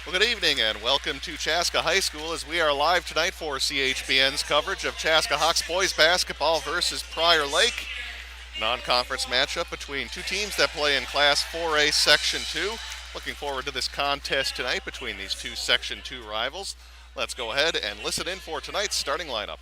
Well, good evening and welcome to Chaska High School as we are live tonight for CHBN's coverage of Chaska Hawks boys basketball versus Prior Lake. Non-conference matchup between two teams that play in Class 4A Section 2. Looking forward to this contest tonight between these two Section 2 rivals. Let's go ahead and listen in for tonight's starting lineup.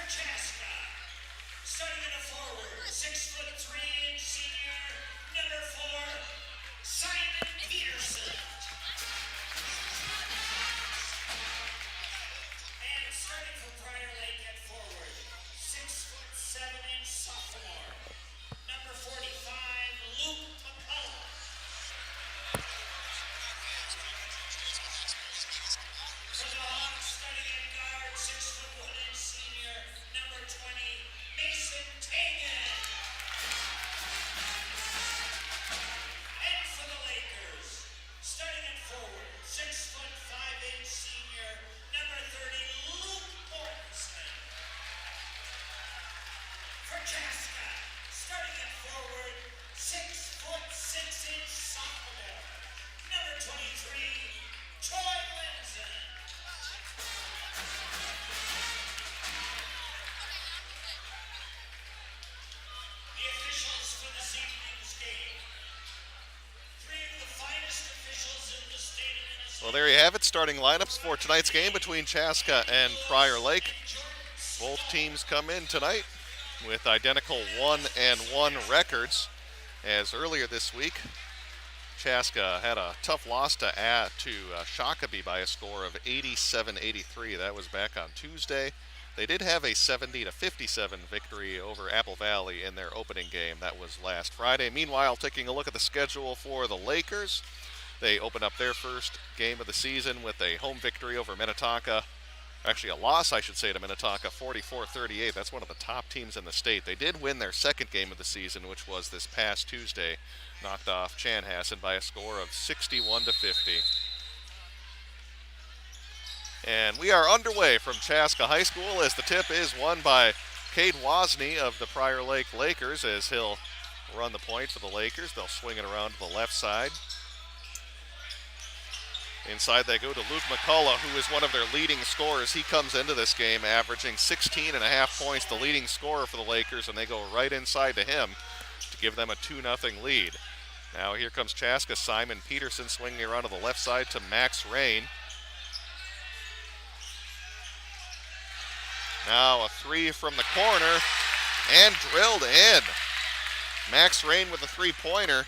Chaska, starting in a forward, 6'3" senior, number 4, Simon Peterson. And starting from Prior Lake at forward, 6'7" sophomore, number 45, Luke McCullough. For the Hawks, starting at guard, 6'1" senior, number 20, Mason Tagan. And for the Lakers, starting at forward, 6'5" senior, number 30, Luke Mortensen. For Chaska, starting at forward, 6'6" sophomore, number 23, Troy Linson. The officials for this evening's game. 3 of the finest officials in the state of Minnesota. Well, there you have it, starting lineups for tonight's game between Chaska and Prior Lake. Both teams come in tonight with identical 1-1 records, as earlier this week Chaska had a tough loss to Shakopee by a score of 87-83. That was back on Tuesday. They did have a 70-57 victory over Apple Valley in their opening game. That was last Friday. Meanwhile, taking a look at the schedule for the Lakers, they open up their first game of the season with a home victory over Minnetonka Actually, a loss, I should say, to Minnetonka, 44-38. That's one of the top teams in the state. They did win their second game of the season, which was this past Tuesday. Knocked off Chanhassen by a score of 61-50. And we are underway from Chaska High School as the tip is won by Cade Wozni of the Prior Lake Lakers as he'll run the point for the Lakers. They'll swing it around to the left side. Inside they go to Luke McCullough, who is one of their leading scorers. He comes into this game averaging 16.5 points, the leading scorer for the Lakers, and they go right inside to him to give them a 2-0 lead. Now here comes Chaska. Simon Peterson swinging around to the left side to Max Rain. Now a three from the corner and drilled in. Max Rain with a three-pointer.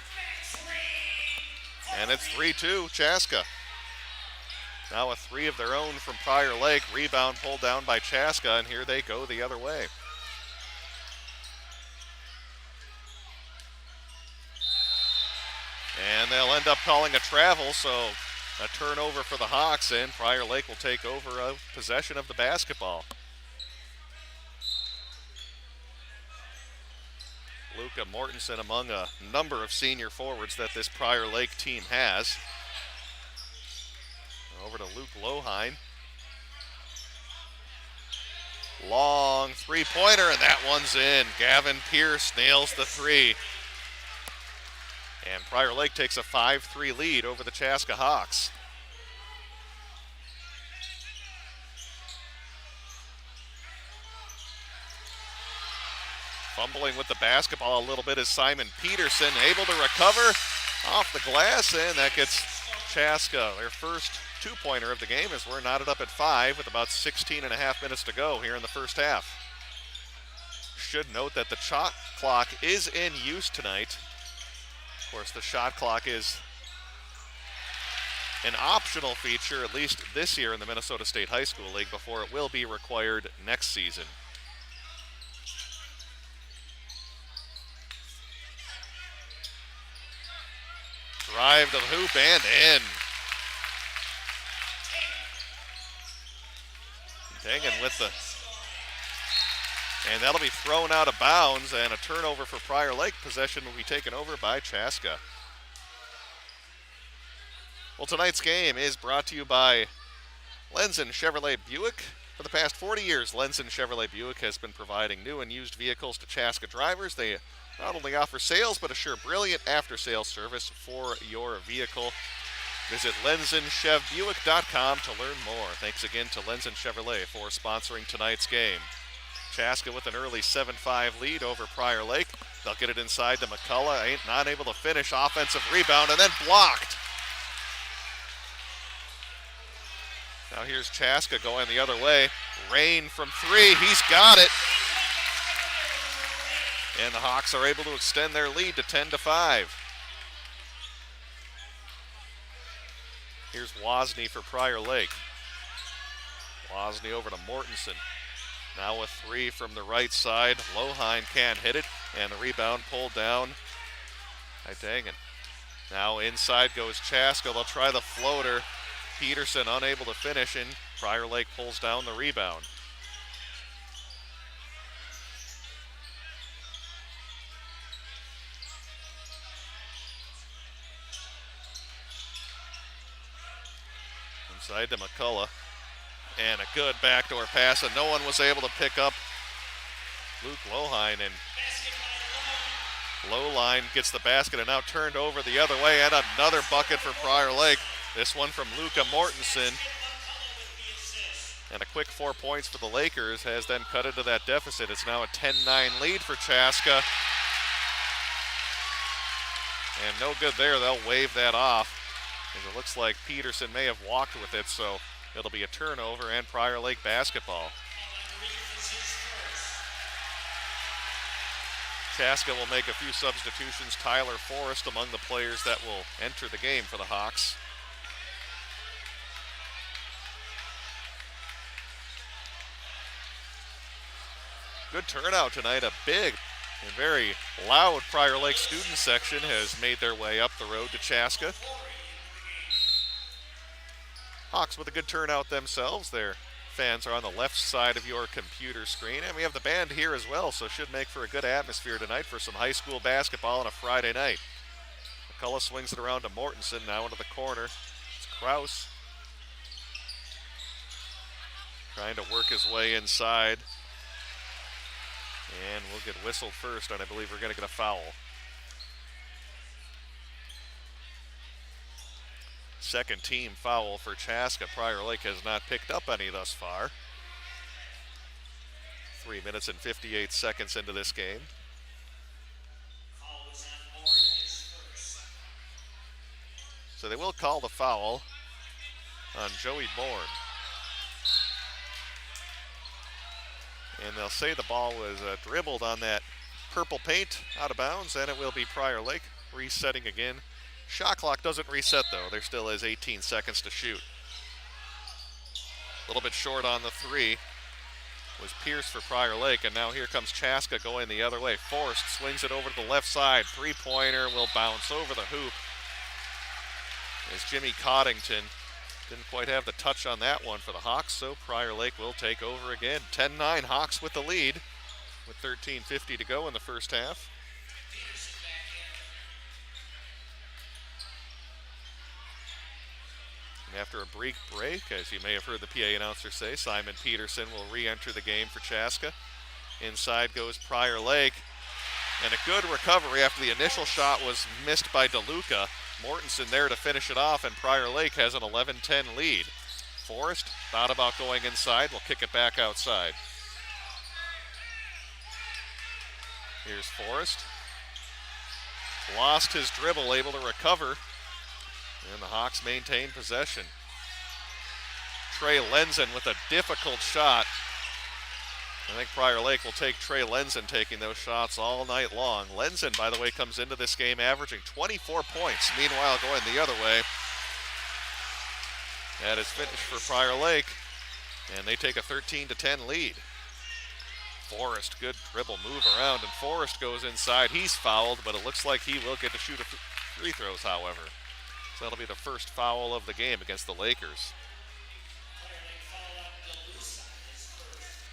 And it's 3-2 Chaska. Now a three of their own from Prior Lake. Rebound pulled down by Chaska, and here they go the other way. And they'll end up calling a travel, so a turnover for the Hawks, and Prior Lake will take over possession of the basketball. Luca Mortensen among a number of senior forwards that this Prior Lake team has. Over to Luke Lohine. Long three-pointer, and that one's in. Gavin Pierce nails the three. And Prior Lake takes a 5-3 lead over the Chaska Hawks. Fumbling with the basketball a little bit is Simon Peterson, able to recover off the glass, and that gets Chaska their first two-pointer of the game as we're knotted up at 5 with about 16.5 minutes to go here in the first half. Should note that the shot clock is in use tonight. Of course, the shot clock is an optional feature, at least this year in the Minnesota State High School League, before it will be required next season. Drive to the hoop and in. Hanging with the, and that'll be thrown out of bounds, and a turnover for Prior Lake. Possession will be taken over by Chaska. Well, tonight's game is brought to you by Lenzen Chevrolet Buick. For the past 40 years, Lenzen Chevrolet Buick has been providing new and used vehicles to Chaska drivers. They not only offer sales, but assure brilliant after-sales service for your vehicle. Visit LenzenChevBuick.com to learn more. Thanks again to Lenzen Chevrolet for sponsoring tonight's game. Chaska with an early 7-5 lead over Prior Lake. They'll get it inside to McCullough. Not able to finish. Offensive rebound and then blocked. Now here's Chaska going the other way. Rain from three. He's got it. And the Hawks are able to extend their lead to 10-5. Here's Wozni for Prior Lake. Wozni over to Mortensen. Now a three from the right side. Lohine can't hit it, and the rebound pulled down by Dangan. Now inside goes Chaska. They'll try the floater. Peterson unable to finish, and Prior Lake pulls down the rebound. Inside to McCullough. And a good backdoor pass, and no one was able to pick up Luke Lohine. And Lohine gets the basket and now turned over the other way, and another bucket for Prior Lake. This one from Luca Mortensen. And a quick 4 points for the Lakers has then cut into that deficit. It's now a 10-9 lead for Chaska. And no good there. They'll wave that off. As it looks like Peterson may have walked with it, so it'll be a turnover and Prior Lake basketball. Chaska will make a few substitutions. Tyler Forrest among the players that will enter the game for the Hawks. Good turnout tonight. A big and very loud Prior Lake student section has made their way up the road to Chaska. Hawks with a good turnout themselves. Their fans are on the left side of your computer screen. And we have the band here as well, so should make for a good atmosphere tonight for some high school basketball on a Friday night. McCullough swings it around to Mortensen, now into the corner. It's Kraus trying to work his way inside. And we'll get whistled first, and I believe we're going to get a foul. Second team foul for Chaska. Prior Lake has not picked up any thus far. 3 minutes and 58 seconds into this game. Foul was on Bourne, his first. So they will call the foul on Joey Bourne. And they'll say the ball was dribbled on that purple paint out of bounds, and it will be Prior Lake resetting again. Shot clock doesn't reset though. There still is 18 seconds to shoot. A little bit short on the three was Pierce for Prior Lake, and now here comes Chaska going the other way. Forrest swings it over to the left side. Three-pointer will bounce over the hoop. As Jimmy Coddington didn't quite have the touch on that one for the Hawks, so Prior Lake will take over again. 10-9 Hawks with the lead with 13:50 to go in the first half. Peterson back in. And after a brief break, as you may have heard the PA announcer say, Simon Peterson will re-enter the game for Chaska. Inside goes Prior Lake. And a good recovery after the initial shot was missed by DeLuca. Mortensen there to finish it off, and Prior Lake has an 11-10 lead. Forrest thought about going inside. Will kick it back outside. Here's Forrest. Lost his dribble, able to recover. And the Hawks maintain possession. Trey Lenzen with a difficult shot. I think Prior Lake will take Trey Lenzen taking those shots all night long. Lenzen, by the way, comes into this game averaging 24 points. Meanwhile, going the other way. That is finished for Prior Lake, and they take a 13-10 lead. Forrest, good dribble move around, and Forrest goes inside. He's fouled, but it looks like he will get to shoot free throws, however. So that'll be the first foul of the game against the Lakers. Prior Lake fouled out DeLuca, his first.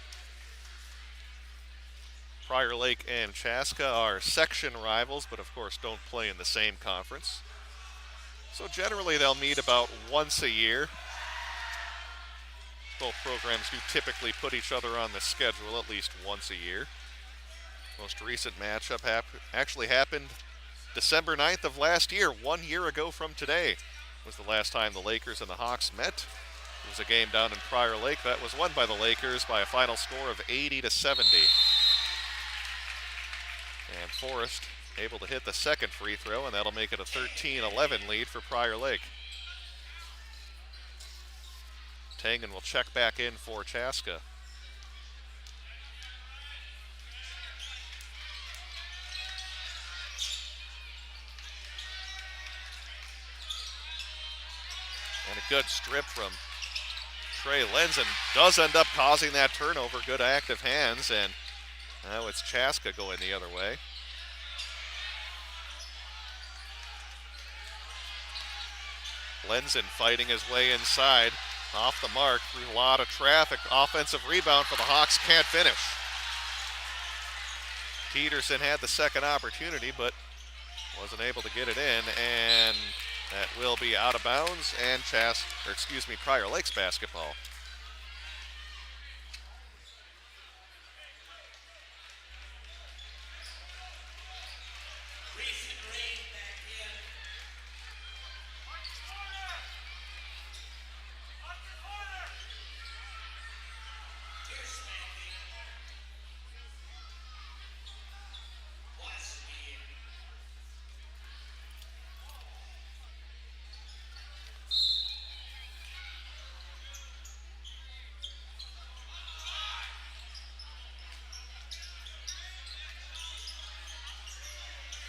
Prior Lake and Chaska are section rivals, but of course don't play in the same conference. So generally they'll meet about once a year. Both programs do typically put each other on the schedule at least once a year. Most recent matchup actually happened December 9th of last year. 1 year ago from today was the last time the Lakers and the Hawks met. It was a game down in Prior Lake that was won by the Lakers by a final score of 80-70. And Forrest able to hit the second free throw, and that'll make it a 13-11 lead for Prior Lake. Tangen will check back in for Chaska. And a good strip from Trey Lenzen does end up causing that turnover. Good active hands, and now it's Chaska going the other way. Lenzen fighting his way inside. Off the mark, through a lot of traffic. Offensive rebound for the Hawks, can't finish. Peterson had the second opportunity, but wasn't able to get it in, and that will be out of bounds, and Prior Lake's basketball. Reese and Rain back in. Pierce back in. Watson in.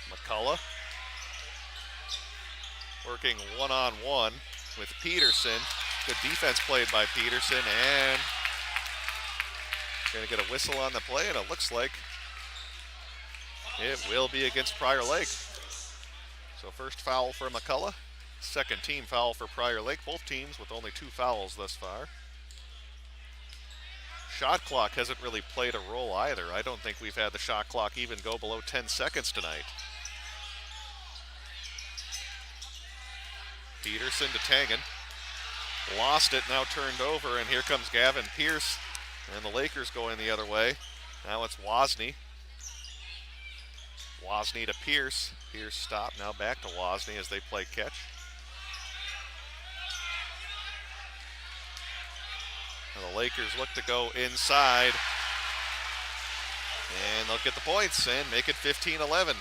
McCullough working one-on-one with Peterson. Good defense played by Peterson, and going to get a whistle on the play, and it looks like it will be against Prior Lake. So first foul for McCullough, second team foul for Prior Lake. Both teams with only 2 fouls thus far. shot clock hasn't really played a role either. I don't think we've had the shot clock even go below 10 seconds tonight. Peterson to Tangen. Lost it, now turned over, and here comes Gavin Pierce. And the Lakers going the other way. Now it's Wozni. Wozni to Pierce. Pierce stopped, now back to Wozni as they play catch. And the Lakers look to go inside. And they'll get the points and make it 15-11.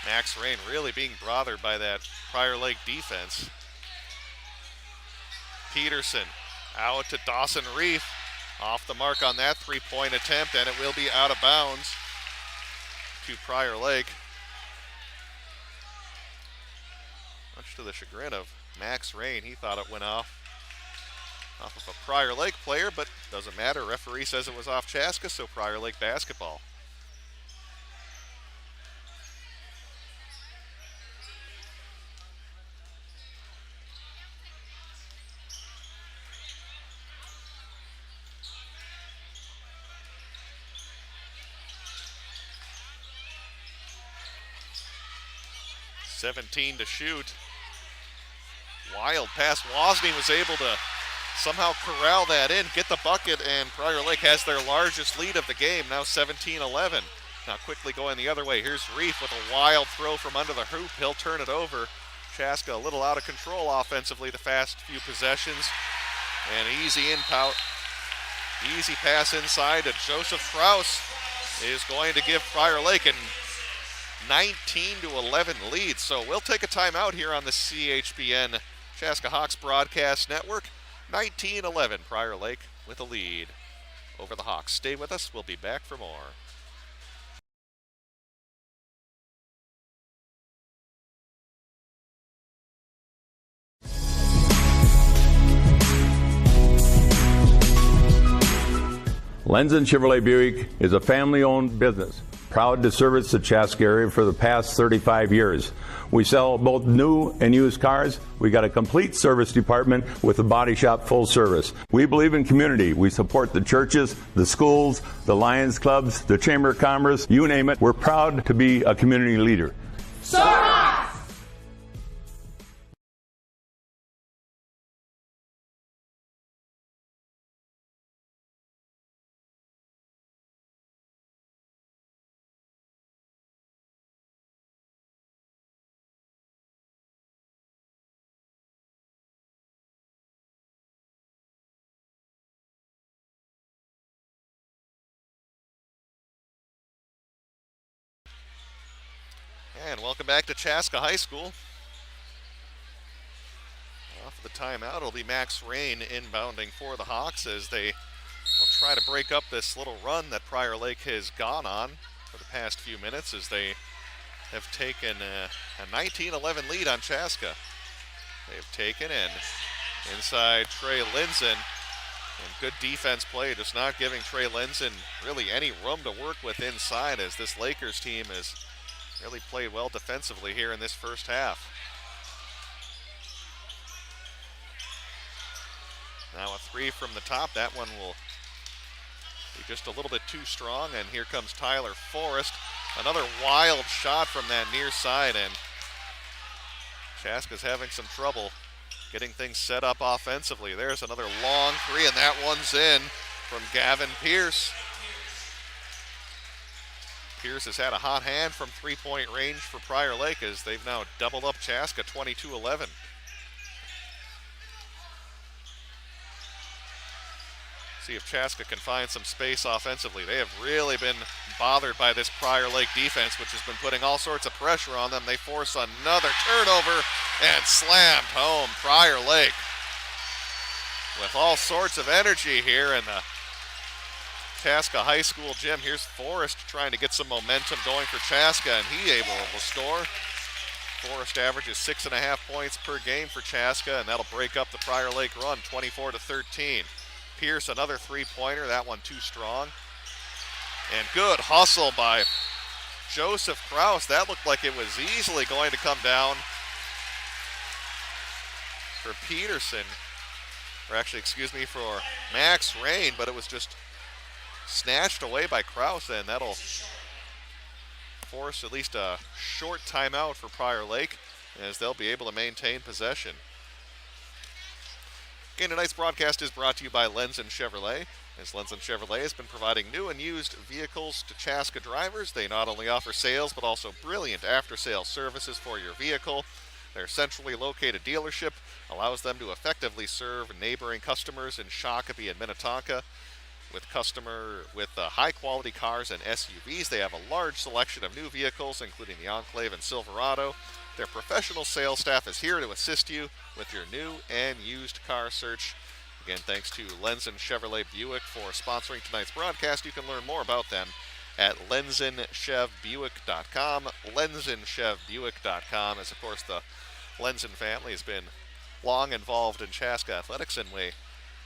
Max Rain really being bothered by that Prior Lake defense. Peterson out to Dawson Reef. Off the mark on that three-point attempt, and it will be out of bounds to Prior Lake. Much to the chagrin of Max Rain, he thought it went off of a Prior Lake player, but doesn't matter. Referee says it was off Chaska, so Prior Lake basketball. .17 to shoot. Wild pass. Wozni was able to somehow corral that in, get the bucket, and Prior Lake has their largest lead of the game, now 17-11. Now quickly going the other way. Here's Reef with a wild throw from under the hoop. He'll turn it over. Chaska a little out of control offensively the fast few possessions. And easy pass inside to Joseph Kraus is going to give Prior Lake an 19-11 lead. So we'll take a timeout here on the CHBN Chaska Hawks Broadcast Network. 19-11, Prior Lake with a lead over the Hawks. Stay with us. We'll be back for more. Lenzen Chevrolet Buick is a family-owned business, proud to service the Chaska area for the past 35 years. We sell both new and used cars. We got a complete service department with a body shop full service. We believe in community. We support the churches, the schools, the Lions clubs, the Chamber of Commerce, you name it. We're proud to be a community leader. Soras! And welcome back to Chaska High School. Off of the timeout, it'll be Max Rain inbounding for the Hawks as they will try to break up this little run that Prior Lake has gone on for the past few minutes as they have taken a 19-11 lead on Chaska. They've taken in inside Trey Linson. And good defense play, just not giving Trey Linson really any room to work with inside as this Lakers team has really played well defensively here in this first half. Now a three from the top. That one will be just a little bit too strong. And here comes Tyler Forrest. Another wild shot from that near side. And Chaska's having some trouble getting things set up offensively. There's another long three, and that one's in from Gavin Pierce. Pierce has had a hot hand from three-point range for Prior Lake as they've now doubled up Chaska 22-11. See if Chaska can find some space offensively. They have really been bothered by this Prior Lake defense, which has been putting all sorts of pressure on them. They force another turnover and slammed home. Prior Lake with all sorts of energy here in the Chaska High School gym. Here's Forrest trying to get some momentum going for Chaska, and he able to score. Forrest averages 6.5 points per game for Chaska, and that'll break up the Prior Lake run, 24-13. Pierce, another three-pointer, that one too strong. And good hustle by Joseph Kraus. That looked like it was easily going to come down. for Peterson, or actually, excuse me, for Max Rain, but it was just snatched away by Krause, and that'll force at least a short timeout for Prior Lake, as they'll be able to maintain possession. Again, tonight's broadcast is brought to you by Lenzen Chevrolet. As Lenzen Chevrolet has been providing new and used vehicles to Chaska drivers, they not only offer sales but also brilliant after-sales services for your vehicle. Their centrally located dealership allows them to effectively serve neighboring customers in Shakopee and Minnetonka. With high-quality cars and SUVs, they have a large selection of new vehicles, including the Enclave and Silverado. Their professional sales staff is here to assist you with your new and used car search. Again, thanks to Lenzen Chevrolet Buick for sponsoring tonight's broadcast. You can learn more about them at LenzenChevBuick.com. LenzenChevBuick.com, as of course the Lenzen family has been long involved in Chaska athletics, and we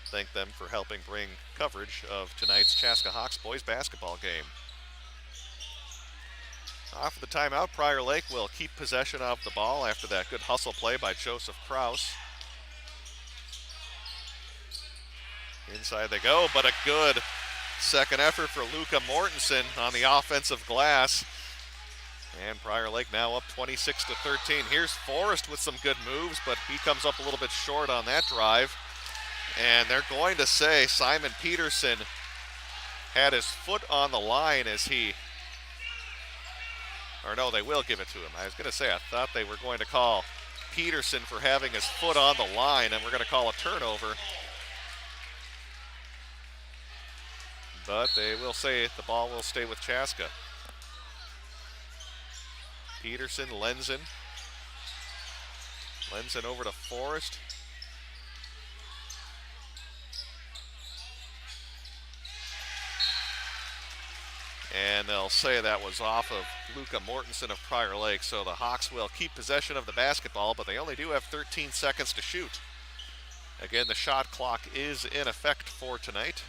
thank them for helping bring coverage of tonight's Chaska Hawks boys basketball game. Off the timeout, Prior Lake will keep possession of the ball after that good hustle play by Joseph Krause. Inside they go, but a good second effort for Luca Mortensen on the offensive glass. And Prior Lake now up 26-13. Here's Forrest with some good moves, but he comes up a little bit short on that drive. And they're going to say Simon Peterson had his foot on the line as he, or no, they will give it to him. I was going to say, I thought they were going to call Peterson for having his foot on the line, and we're going to call a turnover. But they will say the ball will stay with Chaska. Peterson, Lenzen over to Forrest. And they'll say that was off of Luca Mortensen of Prior Lake, so the Hawks will keep possession of the basketball, but they only do have 13 seconds to shoot. Again, the shot clock is in effect for tonight.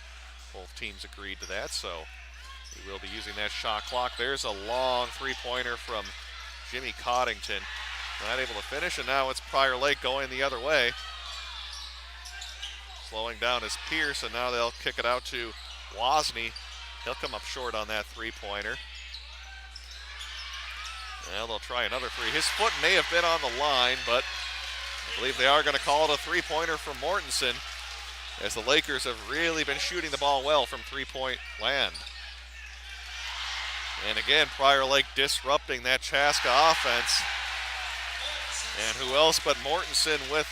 Both teams agreed to that, so we will be using that shot clock. There's a long three-pointer from Jimmy Coddington. Not able to finish, and now it's Prior Lake going the other way. Slowing down is Pierce, and now they'll kick it out to Wozni. He'll come up short on that three-pointer. Well, they'll try another three. His foot may have been on the line, but I believe they are going to call it a three-pointer from Mortensen, as the Lakers have really been shooting the ball well from three-point land. And again, Prior Lake disrupting that Chaska offense. And who else but Mortensen with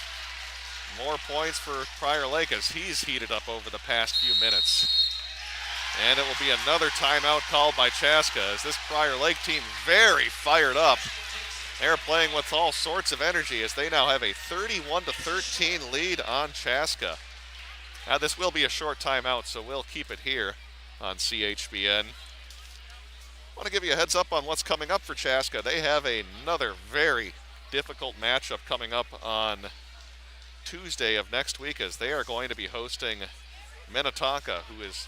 more points for Prior Lake as he's heated up over the past few minutes. And it will be another timeout called by Chaska, as this Prior Lake team very fired up. They're playing with all sorts of energy as they now have a 31-13 lead on Chaska. Now this will be a short timeout, so we'll keep it here on CHBN. I want to give you a heads up on what's coming up for Chaska. They have another very difficult matchup coming up on Tuesday of next week, as they are going to be hosting Minnetonka, who is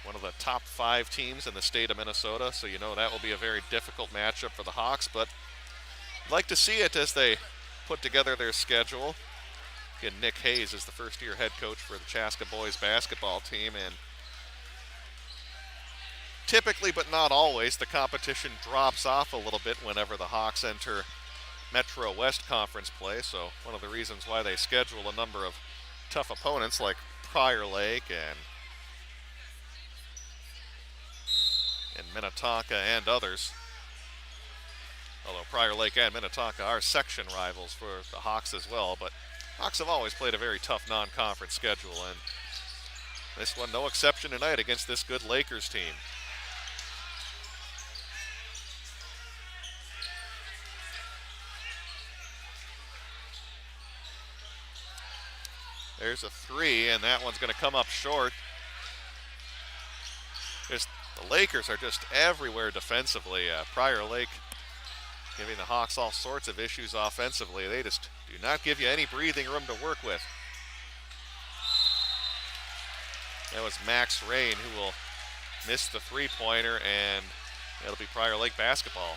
one of the top 5 teams in the state of Minnesota, so you know that will be a very difficult matchup for the Hawks, but I'd like to see it as they put together their schedule. Again, Nick Hayes is the first-year head coach for the Chaska boys basketball team, and typically, but not always, the competition drops off a little bit whenever the Hawks enter Metro West Conference play, so one of the reasons why they schedule a number of tough opponents like Prior Lake and Minnetonka and others. Although Prior Lake and Minnetonka are section rivals for the Hawks as well, but Hawks have always played a very tough non-conference schedule, and this one no exception tonight against this good Lakers team. There's a three, and that one's going to come up short. The Lakers are just everywhere defensively. Prior Lake giving the Hawks all sorts of issues offensively. They just do not give you any breathing room to work with. That was Max Rain who will miss the three-pointer, and it'll be Prior Lake basketball.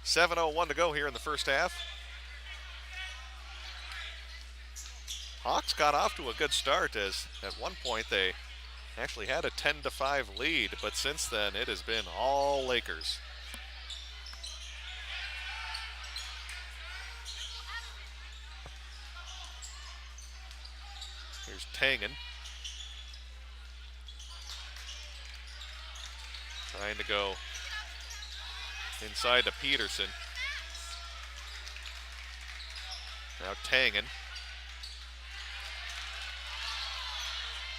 7:01 to go here in the first half. Hawks got off to a good start, as at one point they actually had a 10-5 lead, but since then it has been all Lakers. Here's Tangen. Trying to go inside to Peterson. Now Tangen.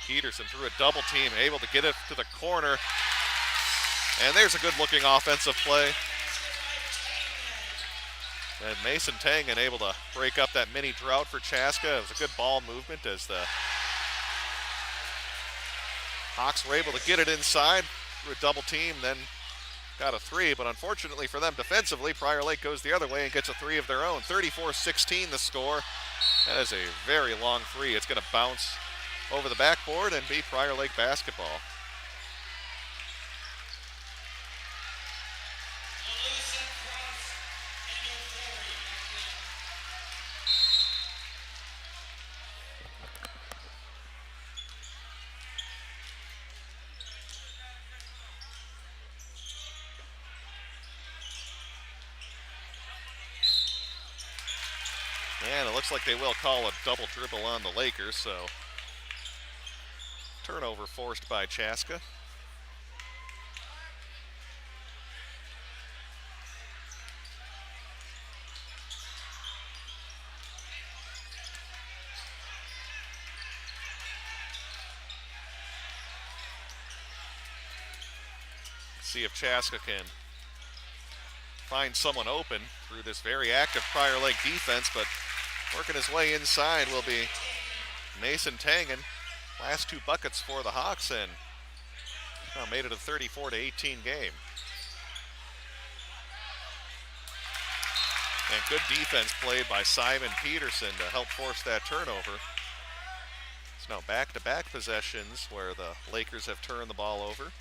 Peterson through a double team, able to get it to the corner. And there's a good looking offensive play. And Mason Tangen able to break up that mini drought for Chaska. It was a good ball movement as the Hawks were able to get it inside through a double team, then got a three, but unfortunately for them defensively, Prior Lake goes the other way and gets a three of their own. 34-16 the score. That is a very long three. It's going to bounce over the backboard and be Prior Lake basketball. And it looks like they will call a double dribble on the Lakers, so turnover forced by Chaska. See if Chaska can find someone open through this very active Prior Lake defense, but working his way inside will be Mason Tangen. Last two buckets for the Hawks and now made it a 34-18 game. And good defense played by Simon Peterson to help force that turnover. It's now back-to-back possessions where the Lakers have turned the ball over.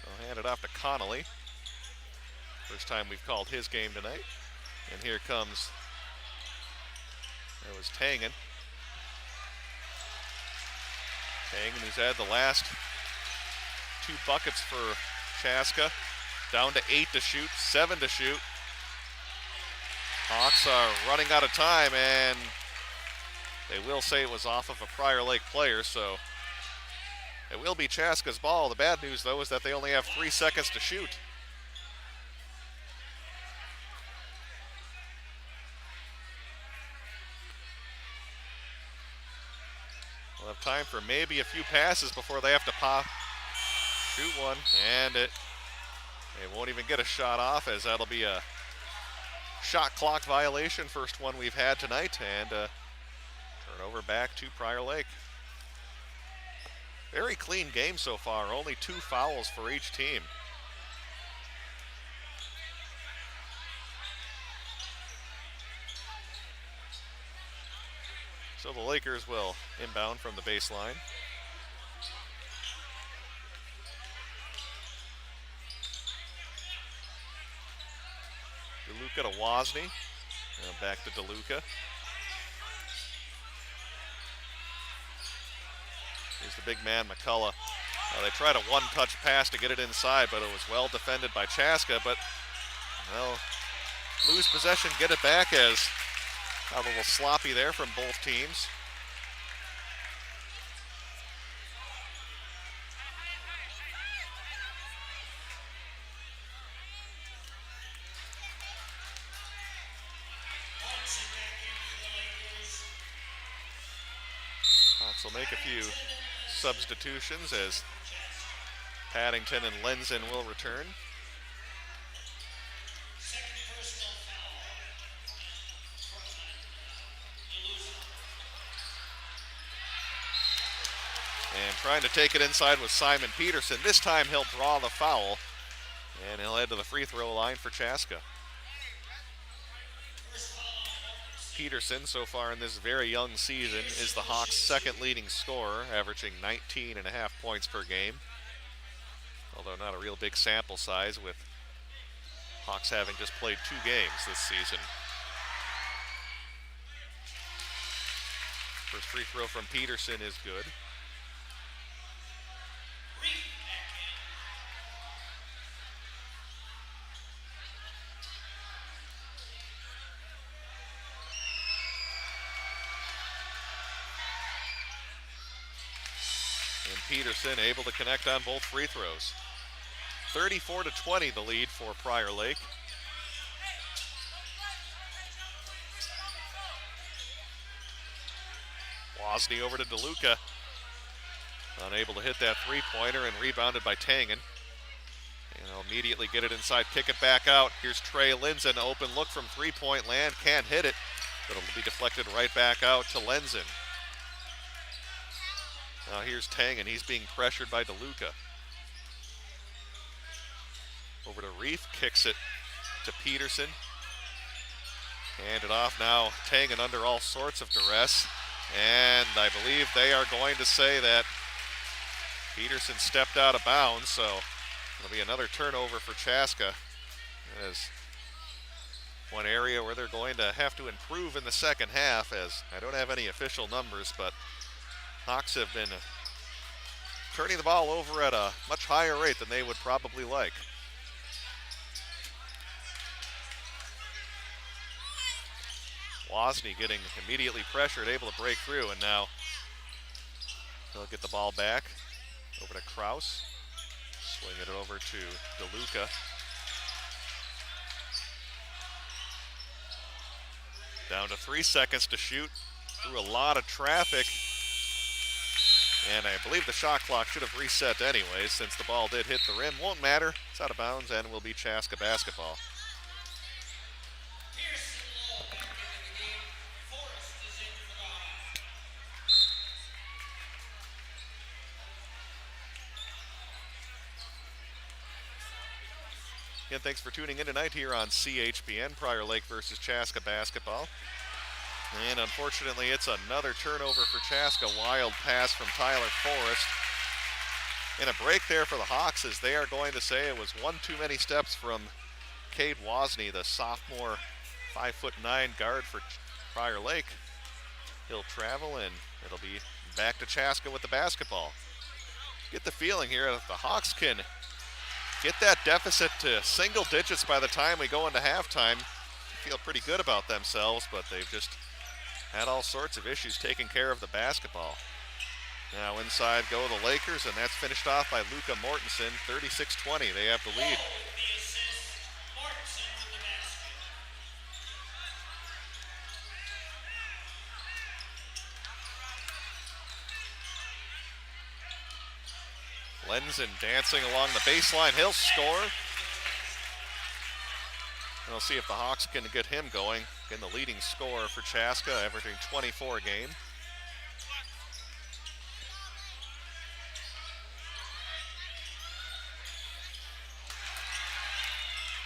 They'll hand it off to Connolly. First time we've called his game tonight. And here comes, there was Tangen. Tangen, who's had the last two buckets for Chaska. Down to 8 to shoot, 7 to shoot. Hawks are running out of time, and they will say it was off of a Prior Lake player, so it will be Chaska's ball. The bad news, though, is that they only have 3 seconds to shoot. We'll have time for maybe a few passes before they have to shoot one, and they won't even get a shot off, as that'll be a shot clock violation, first one we've had tonight, and turnover back to Prior Lake. Very clean game so far, only 2 fouls for each team. So the Lakers will inbound from the baseline. DeLuca to Wozni. And back to DeLuca. Here's the big man, McCullough. They tried a one-touch pass to get it inside, but it was well defended by Chaska. But, well, lose possession, get it back, as a little sloppy there from both teams. Hawks will make a few substitutions as Paddington and Lenzen will return. And trying to take it inside with Simon Peterson. This time he'll draw the foul, and he'll head to the free throw line for Chaska. Peterson, so far in this very young season, is the Hawks' second leading scorer, averaging 19.5 points per game. Although not a real big sample size, with Hawks having just played 2 games this season. First free throw from Peterson is good. And Peterson able to connect on both free throws. 34-20 the lead for Prior Lake. Wozni over to DeLuca. Unable to hit that three-pointer and rebounded by Tangen. And they'll immediately get it inside, kick it back out. Here's Trey Linzen, open look from three-point land, can't hit it, but it'll be deflected right back out to Lenzen. Now here's Tangen, he's being pressured by DeLuca. Over to Reef, kicks it to Peterson. Hand it off now, Tangen under all sorts of duress. And I believe they are going to say that Peterson stepped out of bounds, so it'll be another turnover for Chaska. That is one area where they're going to have to improve in the second half, as I don't have any official numbers, but Hawks have been turning the ball over at a much higher rate than they would probably like. Wozni getting immediately pressured, able to break through, and now he'll get the ball back over to Kraus. Swinging it over to DeLuca. Down to 3 seconds to shoot. Through a lot of traffic. And I believe the shot clock should have reset anyways, since the ball did hit the rim. Won't matter. It's out of bounds and will be Chaska basketball. Again, thanks for tuning in tonight here on CHPN, Prior Lake versus Chaska basketball. And unfortunately, it's another turnover for Chaska. Wild pass from Tyler Forrest. And a break there for the Hawks, as they are going to say it was one too many steps from Cade Wozni, the sophomore 5'9" guard for Prior Lake. He'll travel, and it'll be back to Chaska with the basketball. Get the feeling here that the Hawks can get that deficit to single digits by the time we go into halftime. Feel pretty good about themselves, but they've just had all sorts of issues taking care of the basketball. Now inside go the Lakers, and that's finished off by Luka Mortensen. 36-20, they have the lead. Lenzen dancing along the baseline. He'll score. And we'll see if the Hawks can get him going. Again, the leading scorer for Chaska, averaging 24 a game.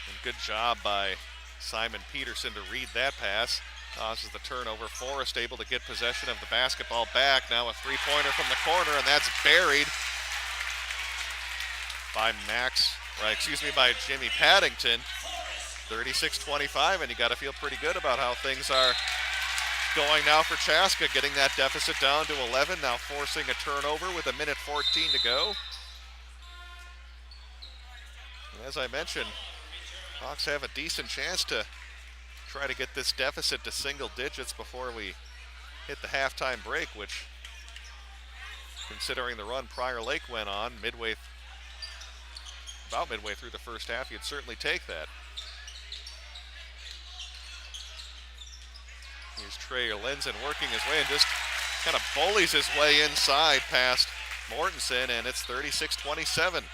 And good job by Simon Peterson to read that pass. Causes the turnover. Forrest able to get possession of the basketball back. Now a three-pointer from the corner, and that's buried by by Jimmy Paddington. 36-25, and you got to feel pretty good about how things are going now for Chaska, getting that deficit down to 11, now forcing a turnover with 1:14 to go. And as I mentioned, Hawks have a decent chance to try to get this deficit to single digits before we hit the halftime break, which, considering the run Prior Lake went on about midway through the first half, you'd certainly take that. Here's Trey Lenzen working his way and just kind of bullies his way inside past Mortensen, and it's 36-27.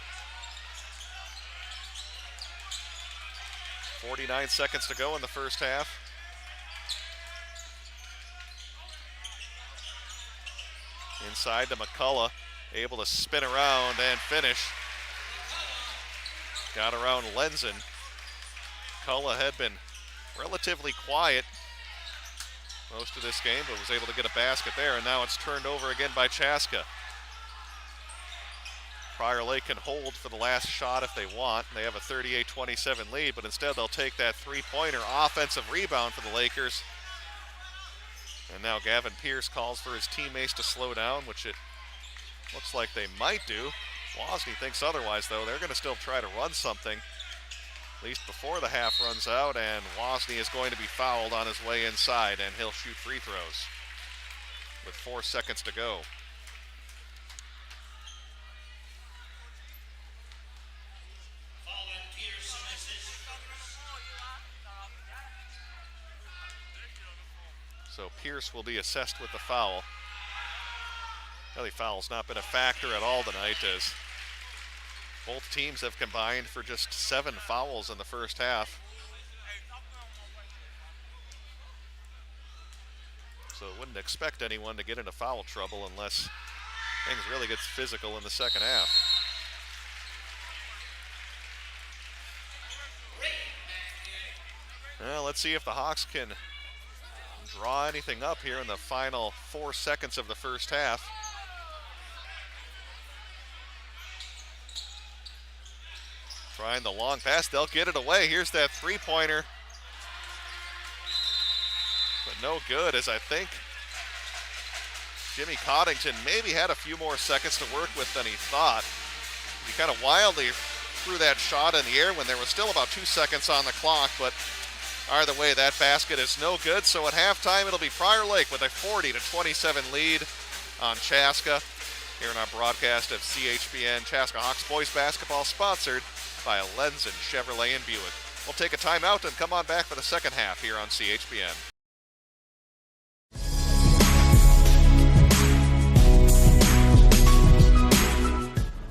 49 seconds to go in the first half. Inside to McCullough, able to spin around and finish. Got around Lenzen. McCullough had been relatively quiet most of this game, but was able to get a basket there, and now it's turned over again by Chaska. Prior Lake can hold for the last shot if they want. They have a 38-27 lead, but instead they'll take that three-pointer offensive rebound for the Lakers. And now Gavin Pierce calls for his teammates to slow down, which it looks like they might do. Wozni thinks otherwise, though. They're going to still try to run something, at least before the half runs out, and Wozni is going to be fouled on his way inside, and he'll shoot free throws with 4 seconds to go. So Pierce will be assessed with the foul. The foul's not been a factor at all tonight, as both teams have combined for just 7 fouls in the first half. So wouldn't expect anyone to get into foul trouble unless things really get physical in the second half. Well, let's see if the Hawks can draw anything up here in the final 4 seconds of the first half. Trying the long pass, they'll get it away. Here's that three-pointer. But no good, as I think Jimmy Coddington maybe had a few more seconds to work with than he thought. He kind of wildly threw that shot in the air when there was still about 2 seconds on the clock, but either way, that basket is no good. So at halftime, it'll be Prior Lake with a 40-27 lead on Chaska. Here in our broadcast of CHBN Chaska Hawks boys basketball, sponsored by Lenz and Chevrolet and Buick. We'll take a timeout and come on back for the second half here on CHBN.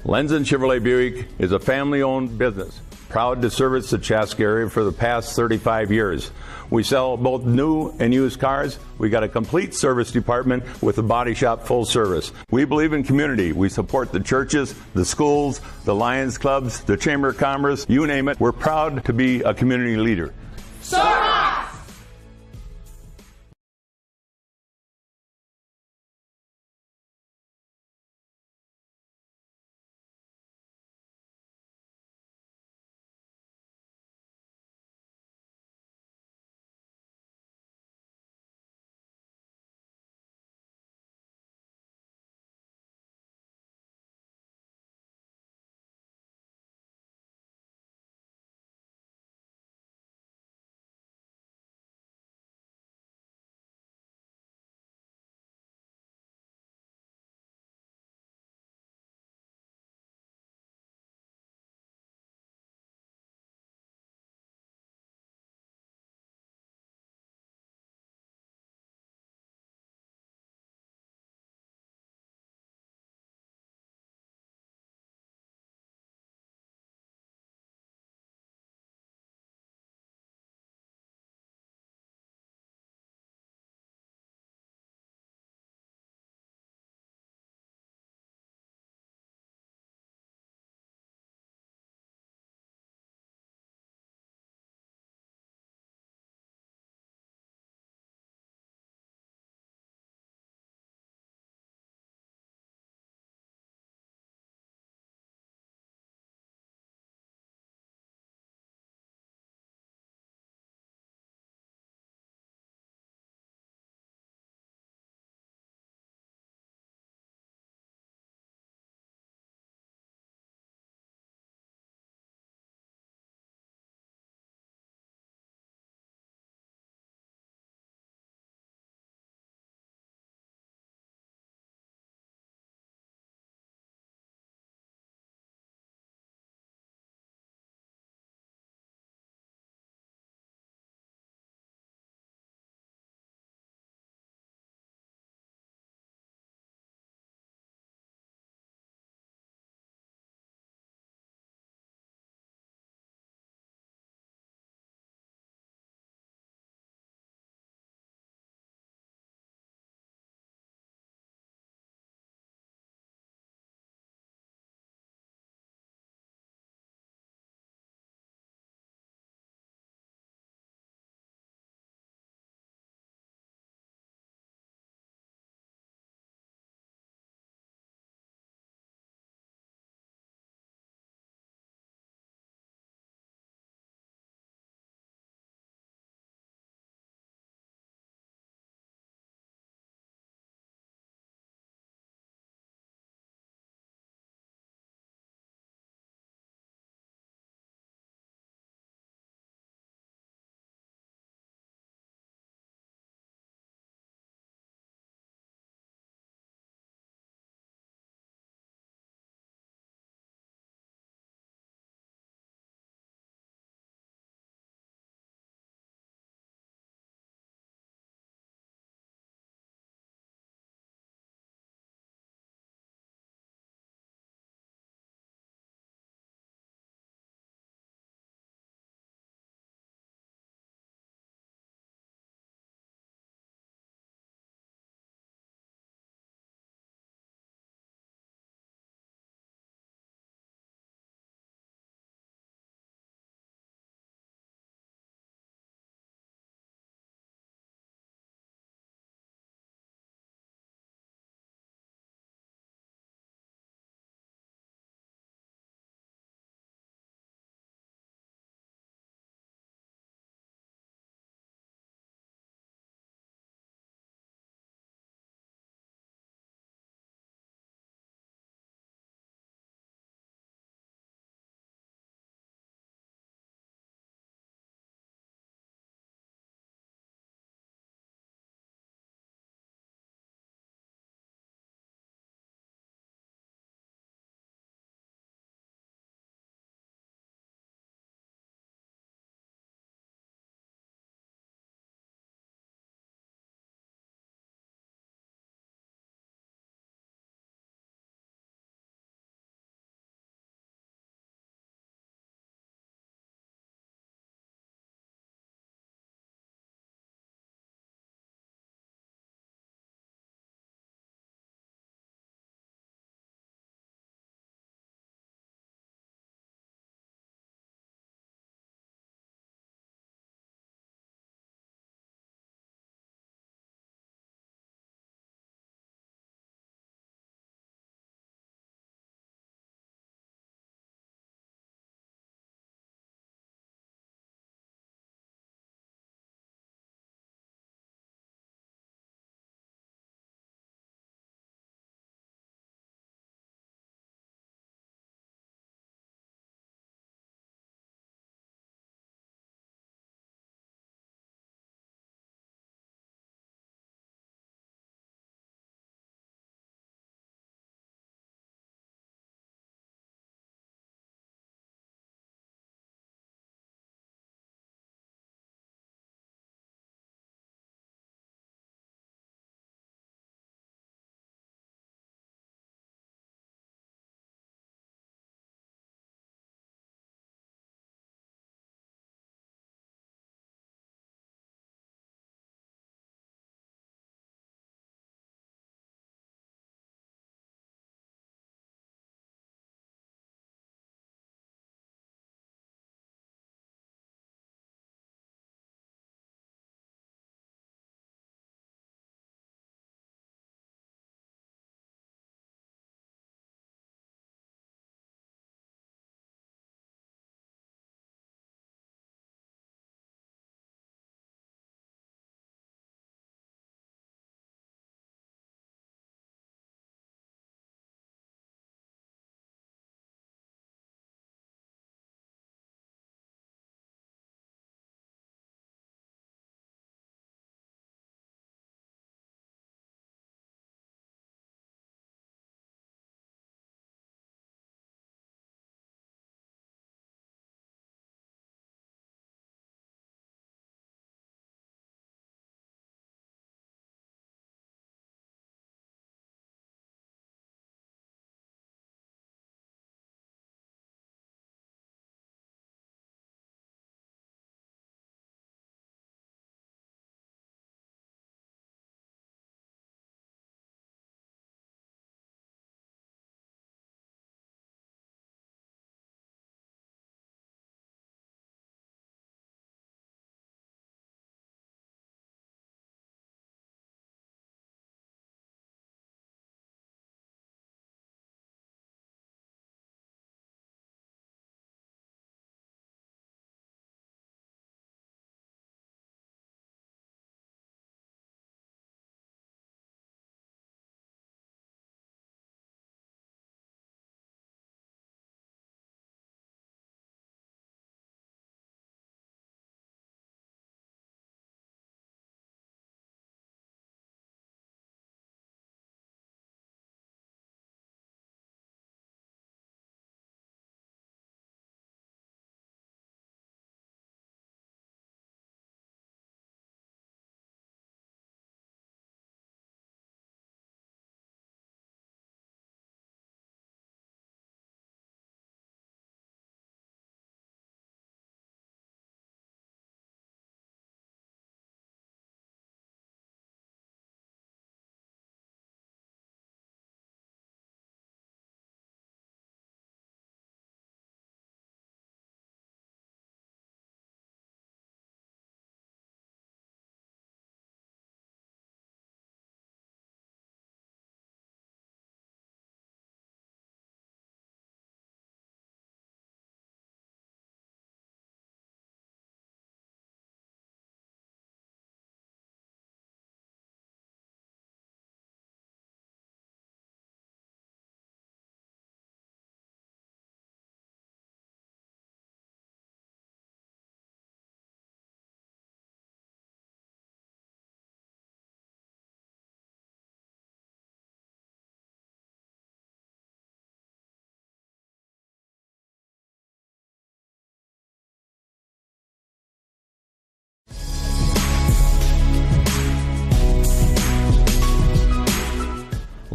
Lenz and Chevrolet Buick is a family-owned business, proud to service the Chaska area for the past 35 years. We sell both new and used cars. We got a complete service department with a body shop full service. We believe in community. We support the churches, the schools, the Lions clubs, the Chamber of Commerce, you name it. We're proud to be a community leader. Sir!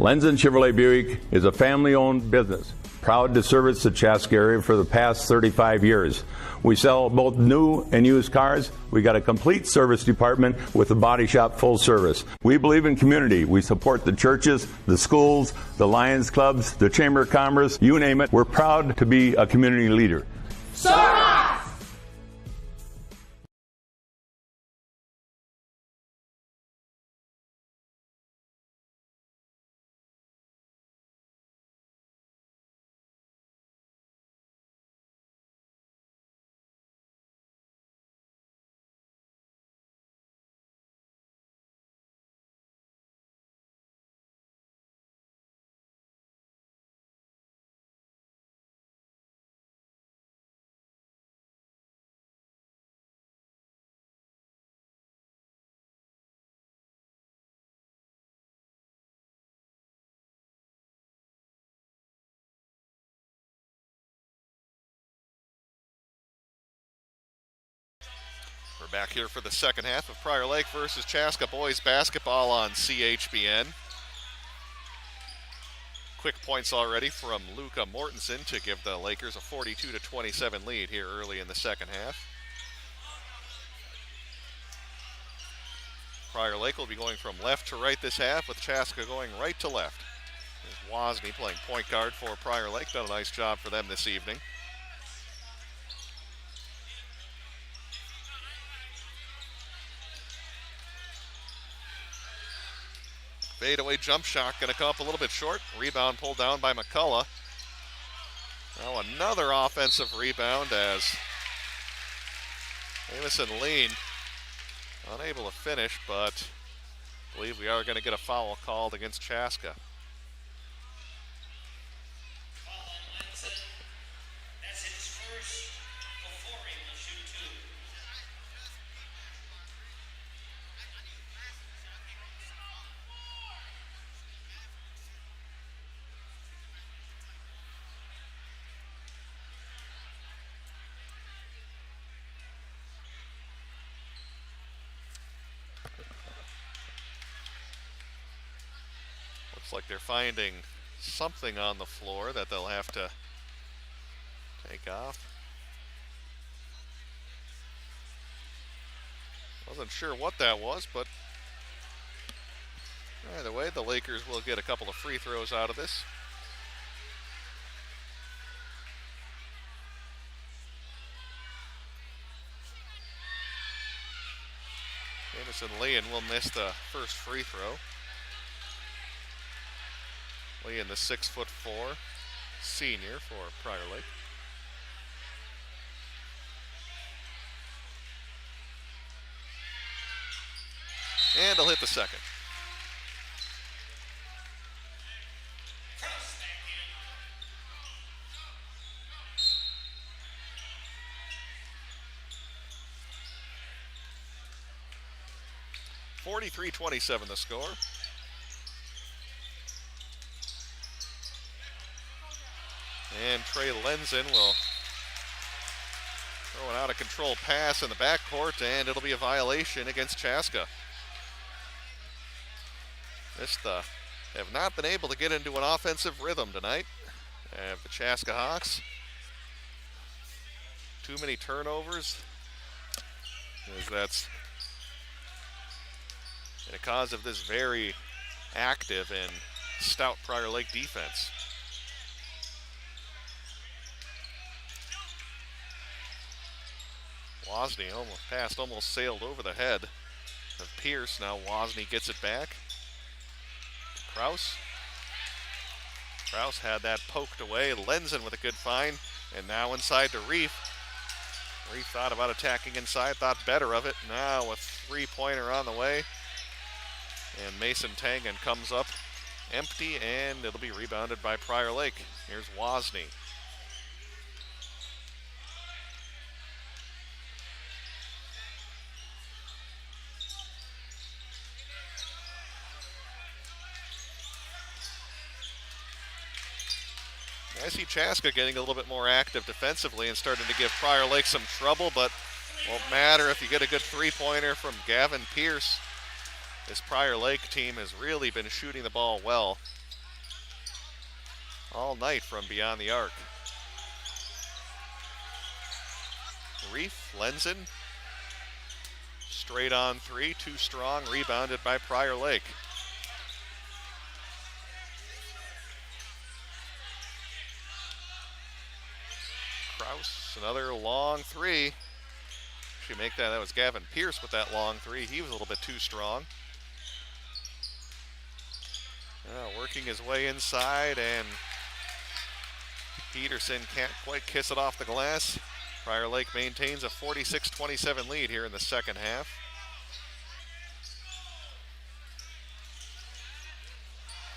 Lenzen Chevrolet Buick is a family-owned business, proud to service the Chaska area for the past 35 years. We sell both new and used cars. We got a complete service department with a body shop full service. We believe in community. We support the churches, the schools, the Lions clubs, the Chamber of Commerce, you name it. We're proud to be a community leader. We're back here for the second half of Prior Lake versus Chaska boys basketball on CHBN. Quick points already from Luka Mortensen to give the Lakers a 42-27 lead here early in the second half. Prior Lake will be going from left to right this half, with Chaska going right to left. There's Wozni playing point guard for Prior Lake. Done a nice job for them this evening. Fadeaway jump shot going to come up a little bit short. Rebound pulled down by McCullough. Now another offensive rebound as Jamison Lean unable to finish, but I believe we are going to get a foul called against Chaska. That's his first before he will shoot two. Looks like they're finding something on the floor that they'll have to take off. Wasn't sure what that was, but either way, the Lakers will get a couple of free throws out of this. Jamison Lean will miss the first free throw. Lean, the 6'4" senior for Prior Lake. And he'll hit the second. Cross back in. 43-27 the score. And Trey Lenzen will throw an out-of-control pass in the backcourt, and it'll be a violation against Chaska. Have not been able to get into an offensive rhythm tonight. The Chaska Hawks. Too many turnovers. That's a cause of this very active and stout Prior Lake defense. Wozni almost sailed over the head of Pierce. Now Wozni gets it back. Kraus. Kraus had that poked away. Lenzen with a good find. And now inside to Reef. Reef thought about attacking inside, thought better of it. Now a three-pointer on the way. And Mason Tangen comes up empty, and it'll be rebounded by Prior Lake. Here's Wozni. I see Chaska getting a little bit more active defensively and starting to give Prior Lake some trouble, but won't matter if you get a good three-pointer from Gavin Pierce. This Prior Lake team has really been shooting the ball well. all night from beyond the arc. Reef, Lenzen, straight on three, too strong, rebounded by Prior Lake. Kraus, another long three. Should make that. That was Gavin Pierce with that long three. He was a little bit too strong. Working his way inside, and Peterson can't quite kiss it off the glass. Prior Lake maintains a 46-27 lead here in the second half.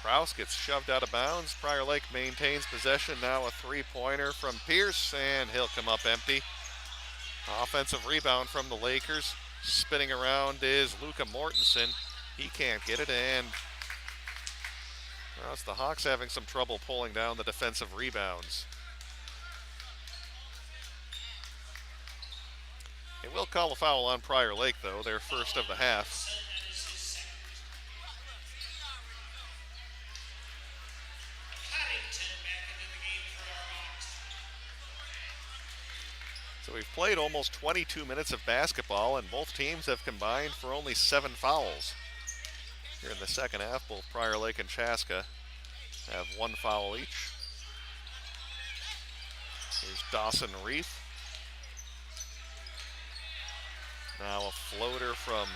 Kraus gets shoved out of bounds. Prior Lake maintains possession. Now a three-pointer from Pierce, and he'll come up empty. Offensive rebound from the Lakers. Spinning around is Luka Mortensen. He can't get it, and it's the Hawks having some trouble pulling down the defensive rebounds. They will call a foul on Prior Lake, though, their first of the half. So we've played almost 22 minutes of basketball, and both teams have combined for only 7 fouls. Here in the second half, both Prior Lake and Chaska have 1 foul each. Here's Dawson Reef. Now a floater from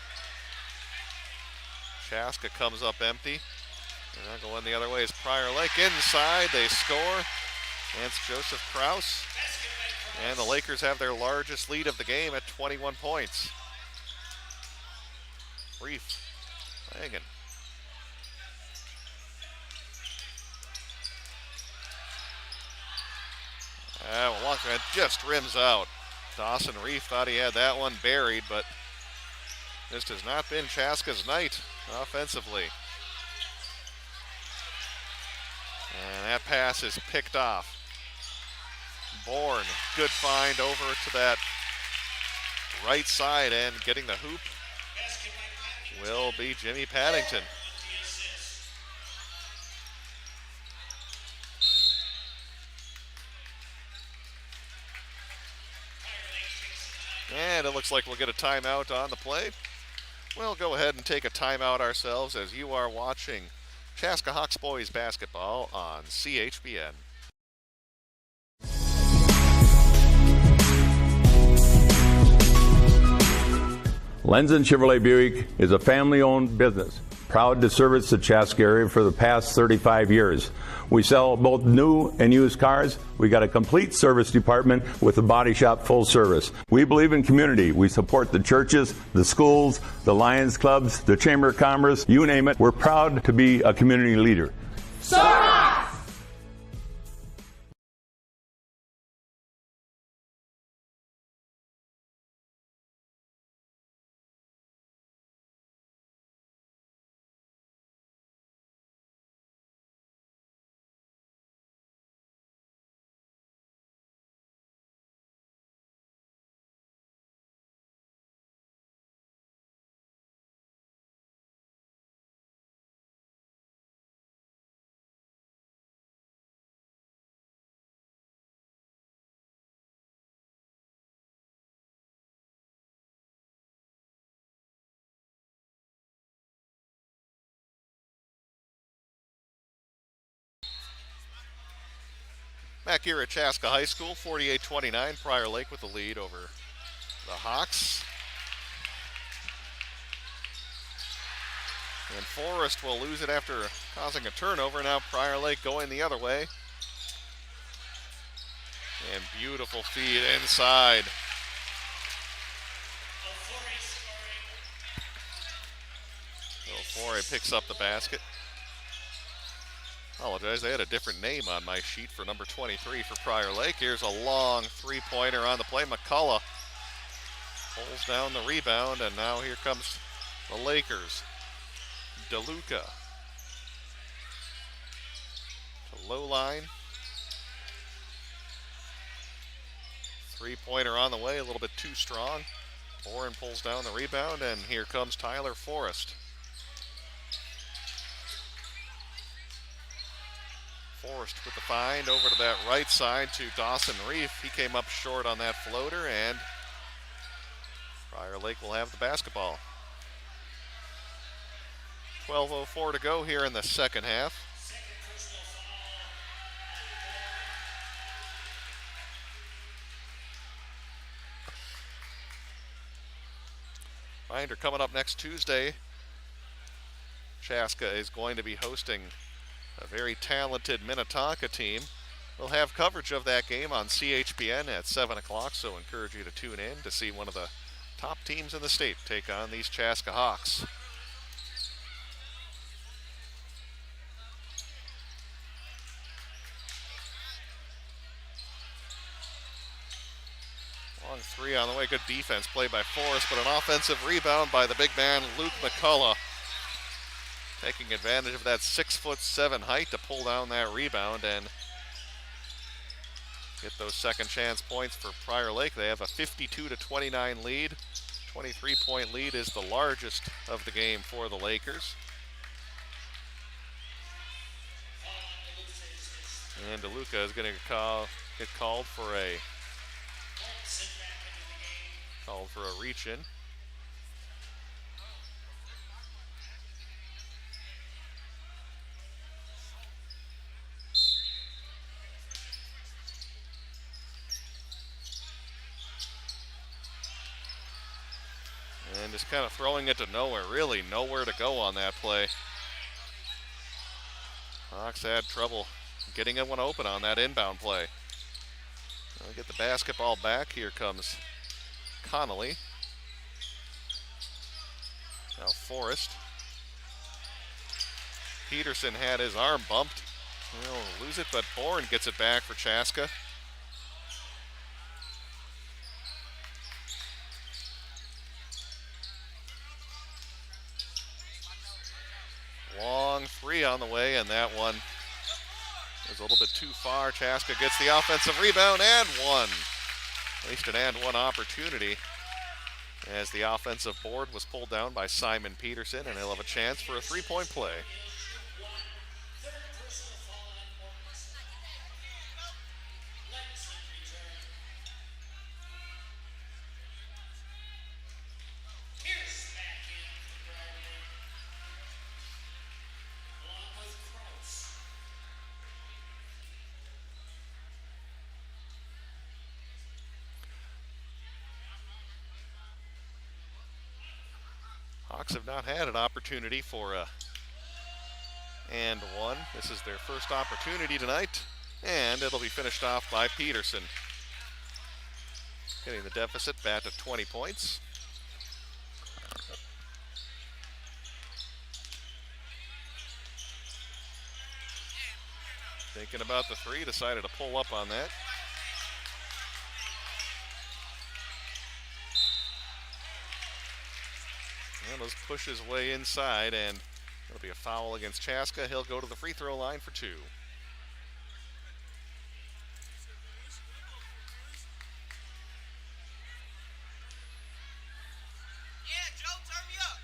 Chaska comes up empty. And going the other way is Prior Lake. Inside, they score against Joseph Kraus. And the Lakers have their largest lead of the game at 21 points. Reef, Langen. It just rims out. Dawson Reef thought he had that one buried, but this has not been Chaska's night offensively. And that pass is picked off. Bourne, good find over to that right side, and getting the hoop will be Jimmy Paddington. And it looks like we'll get a timeout on the play. We'll go ahead and take a timeout ourselves as you are watching Chaska Hawks boys basketball on CHBN. Lenzen Chevrolet Buick is a family-owned business, proud to service the Chaska area for the past 35 years. We sell both new and used cars. We got a complete service department with a body shop full service. We believe in community. We support the churches, the schools, the Lions clubs, the Chamber of Commerce, you name it. We're proud to be a community leader. Sora! Back here at Chaska High School, 48-29, Prior Lake with the lead over the Hawks. And Forrest will lose it after causing a turnover. Now Prior Lake going the other way. And beautiful feed inside. So Forey picks up the basket. Apologize, I had a different name on my sheet for number 23 for Prior Lake. Here's a long three-pointer on the play. McCullough pulls down the rebound, and now here comes the Lakers. DeLuca to low line. Three-pointer on the way, a little bit too strong. Boren pulls down the rebound, and here comes Tyler Forrest. Forrest with the find over to that right side to Dawson Reef. He came up short on that floater, and Prior Lake will have the basketball. 12:04 to go here in the second half. Reminder, coming up next Tuesday, Chaska is going to be hosting a very talented Minnetonka team. We'll have coverage of that game on CHPN at 7 o'clock, so encourage you to tune in to see one of the top teams in the state take on these Chaska Hawks. Long three on the way. Good defense play by Forrest, but an offensive rebound by the big man, Luke McCullough. Taking advantage of that 6'7" height to pull down that rebound and get those second chance points for Prior Lake. They have a 52-29 lead. 23-point lead is the largest of the game for the Lakers. And DeLuca is going to get called for a reach-in. And just kind of throwing it to nowhere, really nowhere to go on that play. Hawks had trouble getting it one open on that inbound play. They'll get the basketball back. Here comes Connolly. Now Forrest. Peterson had his arm bumped. He'll lose it, but Bourne gets it back for Chaska. Long three on the way, and that one was a little bit too far. Chaska gets the offensive rebound and one. At least an and one opportunity as the offensive board was pulled down by Simon Peterson, and he'll have a chance for a three-point play. Hawks have not had an opportunity for a and one. This is their first opportunity tonight, and it'll be finished off by Peterson. Getting the deficit back to 20 points. Thinking about the three, decided to pull up on that. And let's push his way inside, and it'll be a foul against Chaska. He'll go to the free throw line for two. Yeah, Joe, turn me up.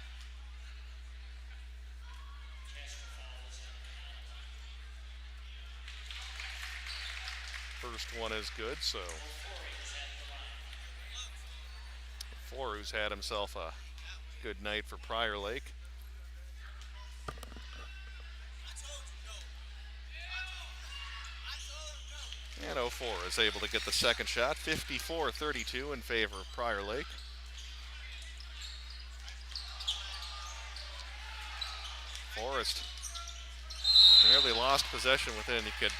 First one is good, so Four, who's had himself a good night for Prior Lake. And 04 is able to get the second shot. 54-32 in favor of Prior Lake. Forrest nearly lost possession within. You could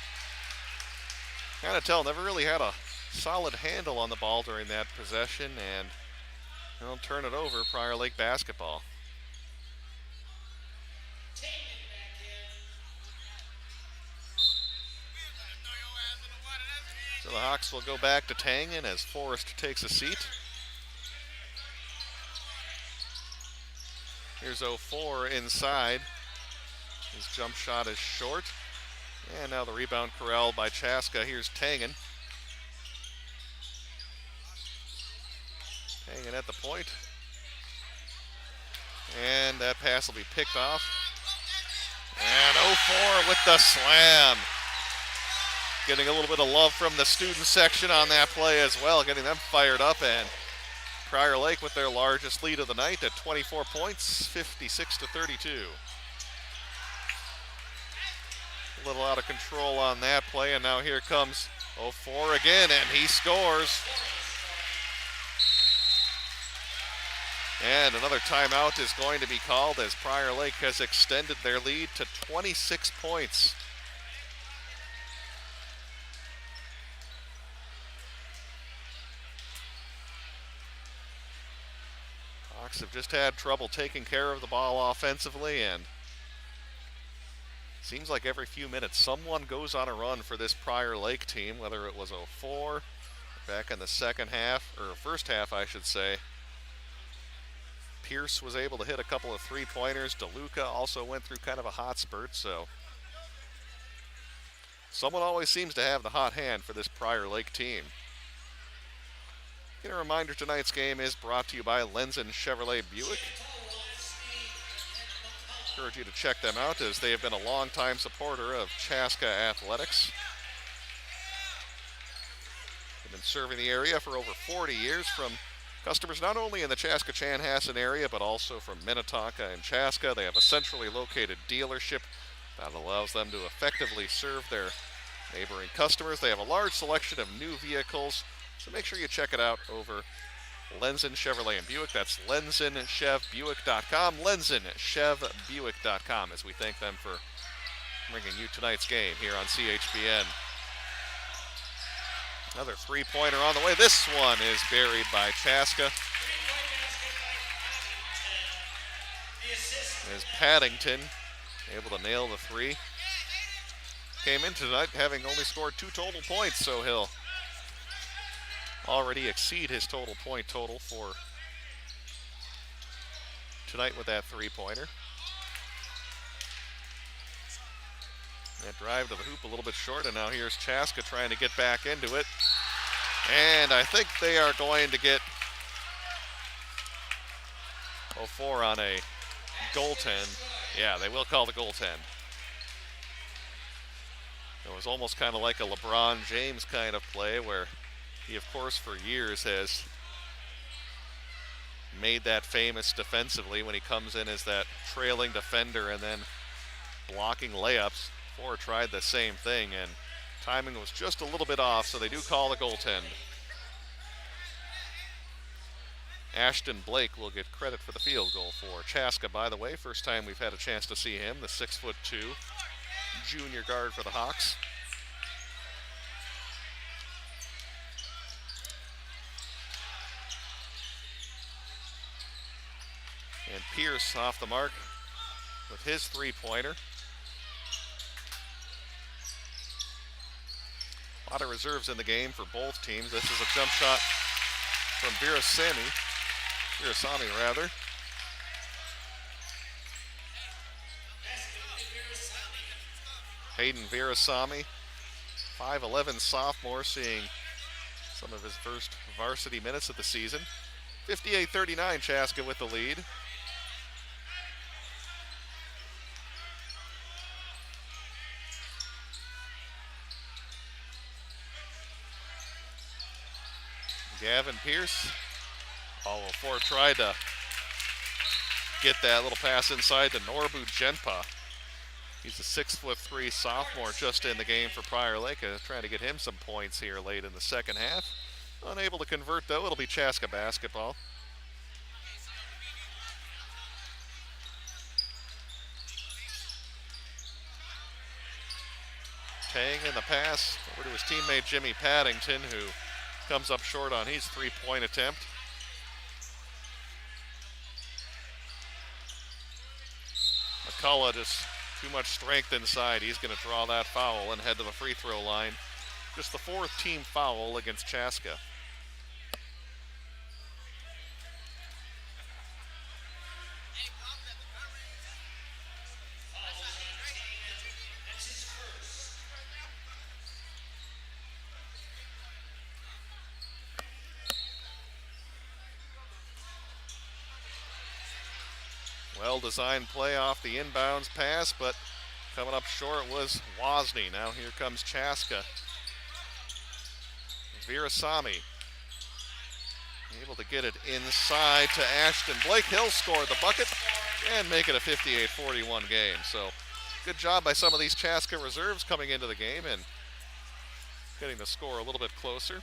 kind of tell, never really had a solid handle on the ball during that possession, and they'll turn it over. Prior Lake basketball. So the Hawks will go back to Tangen as Forrest takes a seat. Here's 04 inside. His jump shot is short. And now the rebound corralled by Chaska. Here's Tangen. Tangen at the point. And that pass will be picked off. And 04 with the slam. Getting a little bit of love from the student section on that play as well, getting them fired up, and Prior Lake with their largest lead of the night at 24 points, 56-32. A little out of control on that play, and now here comes 04 again, and he scores. And another timeout is going to be called as Prior Lake has extended their lead to 26 points. Hawks have just had trouble taking care of the ball offensively, and seems like every few minutes someone goes on a run for this Prior Lake team, whether it was 04 back in the second half, or first half I should say. Pierce was able to hit a couple of three-pointers. DeLuca also went through kind of a hot spurt, so someone always seems to have the hot hand for this Prior Lake team. And a reminder, tonight's game is brought to you by Lenzen Chevrolet Buick. Encourage you to check them out as they have been a longtime supporter of Chaska Athletics. They've been serving the area for over 40 years from customers not only in the Chaska-Chanhassen area, but also from Minnetonka and Chaska. They have a centrally located dealership that allows them to effectively serve their neighboring customers. They have a large selection of new vehicles, so make sure you check it out over Lenzen Chevrolet and Buick. That's LenzenChevBuick.com, LenzenChevBuick.com, as we thank them for bringing you tonight's game here on CHBN. Another three-pointer on the way. This one is buried by Chaska. As Paddington able to nail the three. Came in tonight having only scored 2 total points, so he'll already exceed his total point total for tonight with that three-pointer. That drive to the hoop a little bit short, and now here's Chaska trying to get back into it. And I think they are going to get 04 on a goaltend. Yeah, they will call the goaltend. It was almost kind of like a LeBron James kind of play where he, of course, for years has made that famous defensively when he comes in as that trailing defender and then blocking layups. Ford tried the same thing, and timing was just a little bit off, so they do call the goaltend. Ashton Blake will get credit for the field goal for Chaska, by the way. First time we've had a chance to see him, the 6'2" junior guard for the Hawks. And Pierce off the mark with his three-pointer. A lot of reserves in the game for both teams. This is a jump shot from Virasamy, Hayden Virasamy, 5'11" sophomore, seeing some of his first varsity minutes of the season. 58-39, Chaska with the lead. Gavin Pierce, all 04 tried to get that little pass inside to Norbu Genpa. He's a 6'3" sophomore just in the game for Prior Lake, trying to get him some points here late in the second half. Unable to convert though, it'll be Chaska basketball. Tang in the pass over to his teammate Jimmy Paddington, who comes up short on his three-point attempt. McCullough just too much strength inside. He's going to draw that foul and head to the free throw line. Just the 4th team foul against Chaska. Well-designed play off the inbounds pass, but coming up short was Wozni. Now here comes Chaska Virasamy able to get it inside to Ashton Blake. He'll score the bucket and make it a 58-41 game. So good job by some of these Chaska reserves coming into the game and getting the score a little bit closer.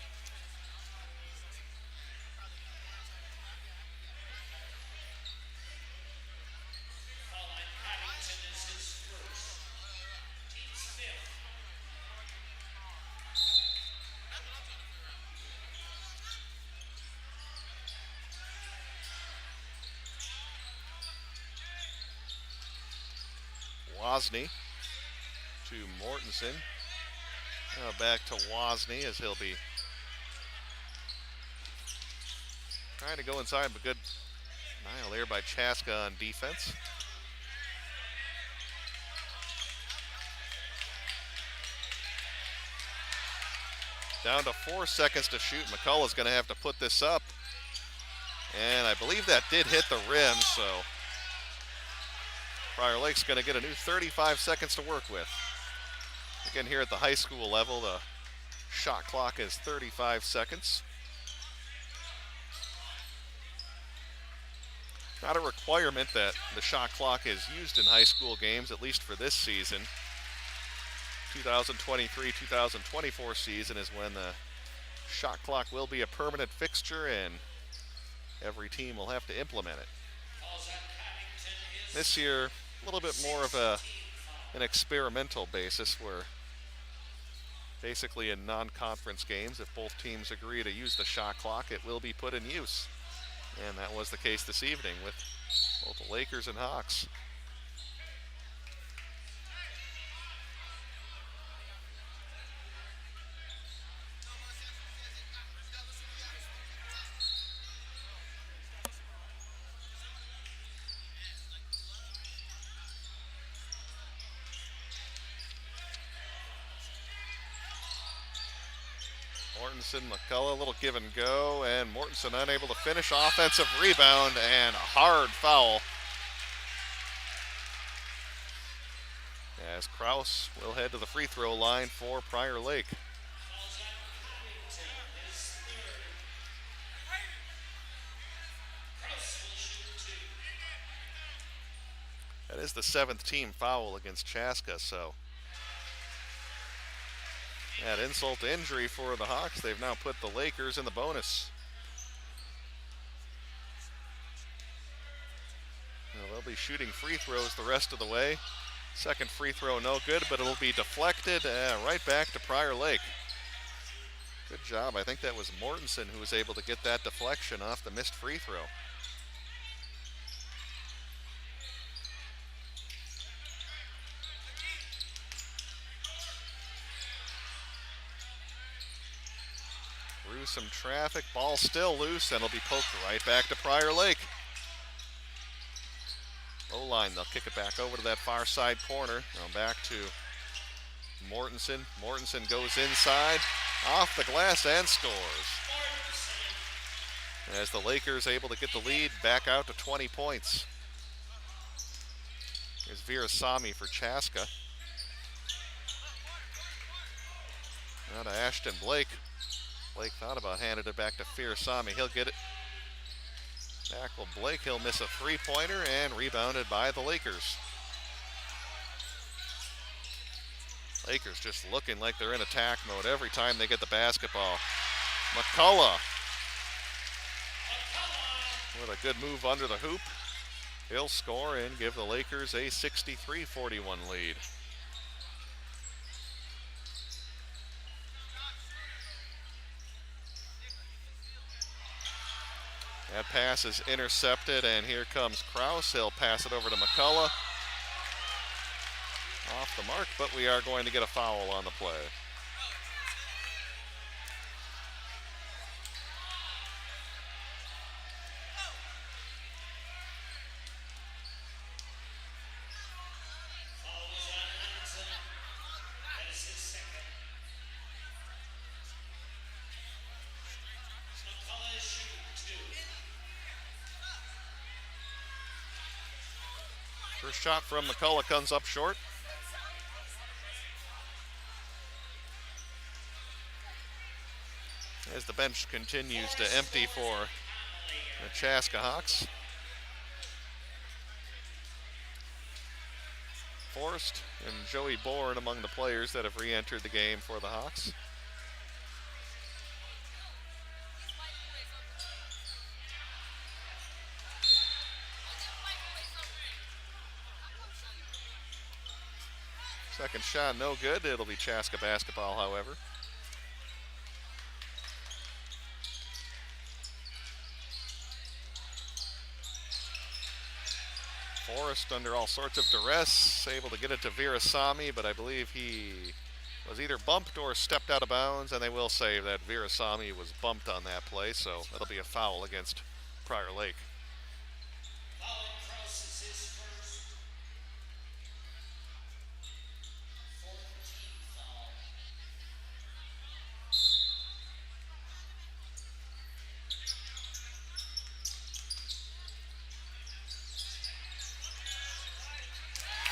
Wozni to Mortensen. Now back to Wozni as he'll be trying to go inside, but good mile there by Chaska on defense. Down to 4 seconds to shoot. McCullough's going to have to put this up. And I believe that did hit the rim, so Prior Lake's going to get a new 35 seconds to work with. Again, here at the high school level, the shot clock is 35 seconds. Not a requirement that the shot clock is used in high school games, at least for this season. 2023-2024 season is when the shot clock will be a permanent fixture and every team will have to implement it. This year, a little bit more of an experimental basis where basically in non-conference games, if both teams agree to use the shot clock, it will be put in use. And that was the case this evening with both the Lakers and Hawks. Mortensen, McCullough, a little give and go, and Mortensen unable to finish. Offensive rebound and a hard foul. As Kraus will head to the free throw line for Prior Lake. That is the 7th team foul against Chaska, so add insult to injury for the Hawks. They've now put the Lakers in the bonus. Now they'll be shooting free throws the rest of the way. Second free throw no good, but it'll be deflected right back to Prior Lake. Good job. I think that was Mortensen who was able to get that deflection off the missed free throw. Through some traffic, ball still loose, and it'll be poked right back to Prior Lake. Low line, they'll kick it back over to that far side corner. Now back to Mortensen. Mortensen goes inside, off the glass, and scores. As the Lakers able to get the lead back out to 20 points. Here's Virasamy for Chaska. Now to Ashton Blake. Blake thought about handing it back to Virasamy. He'll get it back. Well, Blake, he'll miss a three-pointer and rebounded by the Lakers. Lakers just looking like they're in attack mode every time they get the basketball. McCullough with a good move under the hoop. He'll score and give the Lakers a 63-41 lead. That pass is intercepted, and here comes Kraus. He'll pass it over to McCullough. Off the mark, but we are going to get a foul on the play. First shot from McCullough comes up short. as the bench continues to empty for the Chaska Hawks. Forrest and Joey Bourne among the players that have re-entered the game for the Hawks. Second shot no good. It'll be Chaska basketball, however. Forrest under all sorts of duress, able to get it to Virasamy, but I believe he was either bumped or stepped out of bounds, and they will say that Virasamy was bumped on that play, so that'll be a foul against Prior Lake. Fouling Kraus is his first. Fourth team foul.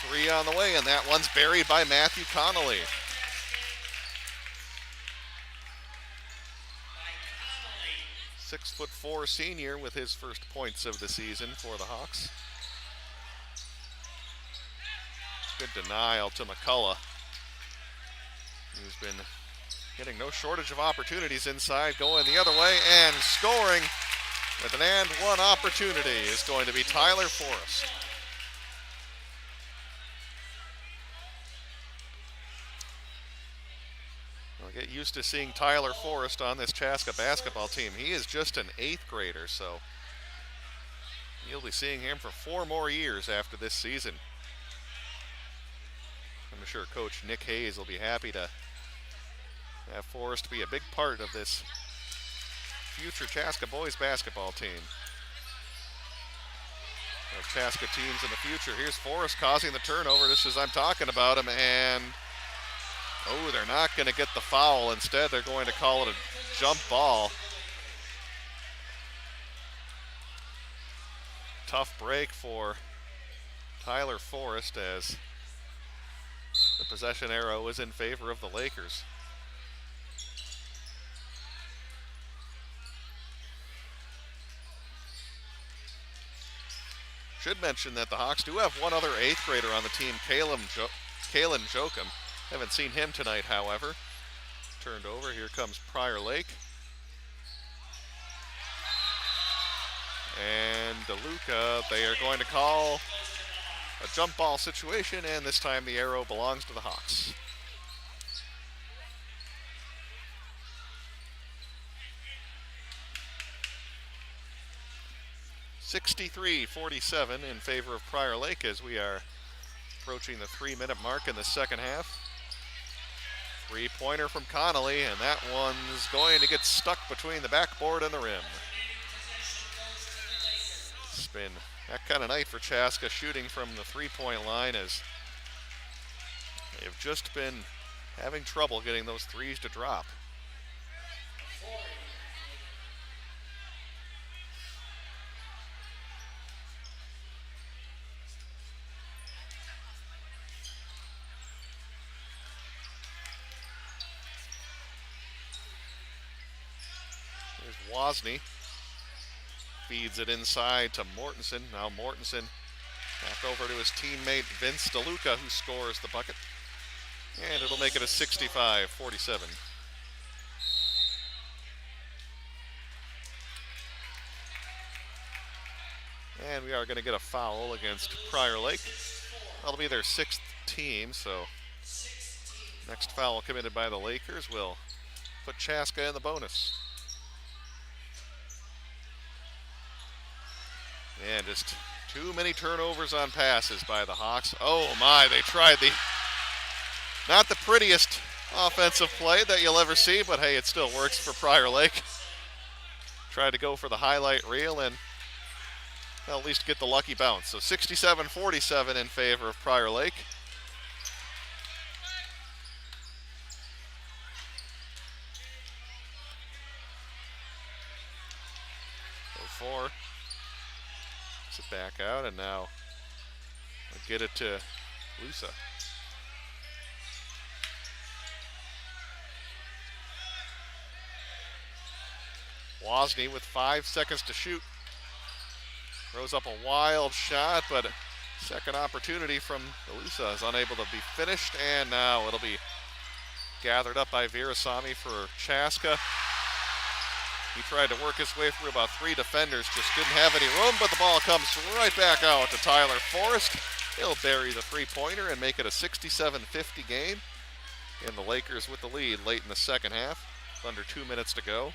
Three on the way, and that one's buried by Matthew Connolly. By Connolly. 6'4" senior with his first points of the season for the Hawks. Good denial to McCullough, who's been getting no shortage of opportunities inside, going the other way and scoring with an and one opportunity is going to be Tyler Forrest. Well, get used to seeing Tyler Forrest on this Chaska basketball team. He is just an 8th grader, so you'll be seeing him for 4 more years after this season. I'm sure Coach Nick Hayes will be happy to have Forrest be a big part of this future Chaska boys basketball team. Of Chaska teams in the future. Here's Forrest causing the turnover just as I'm talking about him, and oh, they're not going to get the foul. Instead, they're going to call it a jump ball. Tough break for Tyler Forrest as the possession arrow is in favor of the Lakers. Should mention that the Hawks do have one other 8th grader on the team, Kalen Jokum. Haven't seen him tonight, however. Turned over, here comes Prior Lake. And DeLuca, they are going to call a jump ball situation, and this time the arrow belongs to the Hawks. (63-47) in favor of Prior Lake as we are approaching the 3-minute mark in the second half. 3-pointer from Connolly, and that one's going to get stuck between the backboard and the rim. It's been that kind of night for Chaska shooting from the 3-point line as they've just been having trouble getting those threes to drop. Here's Wozni. Feeds it inside to Mortensen. Now Mortensen back over to his teammate Vince DeLuca, who scores the bucket. And it'll make it a 65-47. And we are going to get a foul against Prior Lake. That'll be their 6th team, so next foul committed by the Lakers will put Chaska in the bonus. And just too many turnovers on passes by the Hawks. Oh my, they tried not the prettiest offensive play that you'll ever see, but hey, it still works for Prior Lake. Tried to go for the highlight reel and at least get the lucky bounce. So 67-47 in favor of Prior Lake. Four. It back out, and now we'll get it to Lusa. Wozni with 5 seconds to shoot. Throws up a wild shot, but second opportunity from Elusa is unable to be finished, and now it'll be gathered up by Virasamy for Chaska. He tried to work his way through about 3 defenders, just didn't have any room, but the ball comes right back out to Tyler Forrest. He'll bury the three-pointer and make it a 67-50 game. And the Lakers with the lead late in the second half, under 2 minutes to go.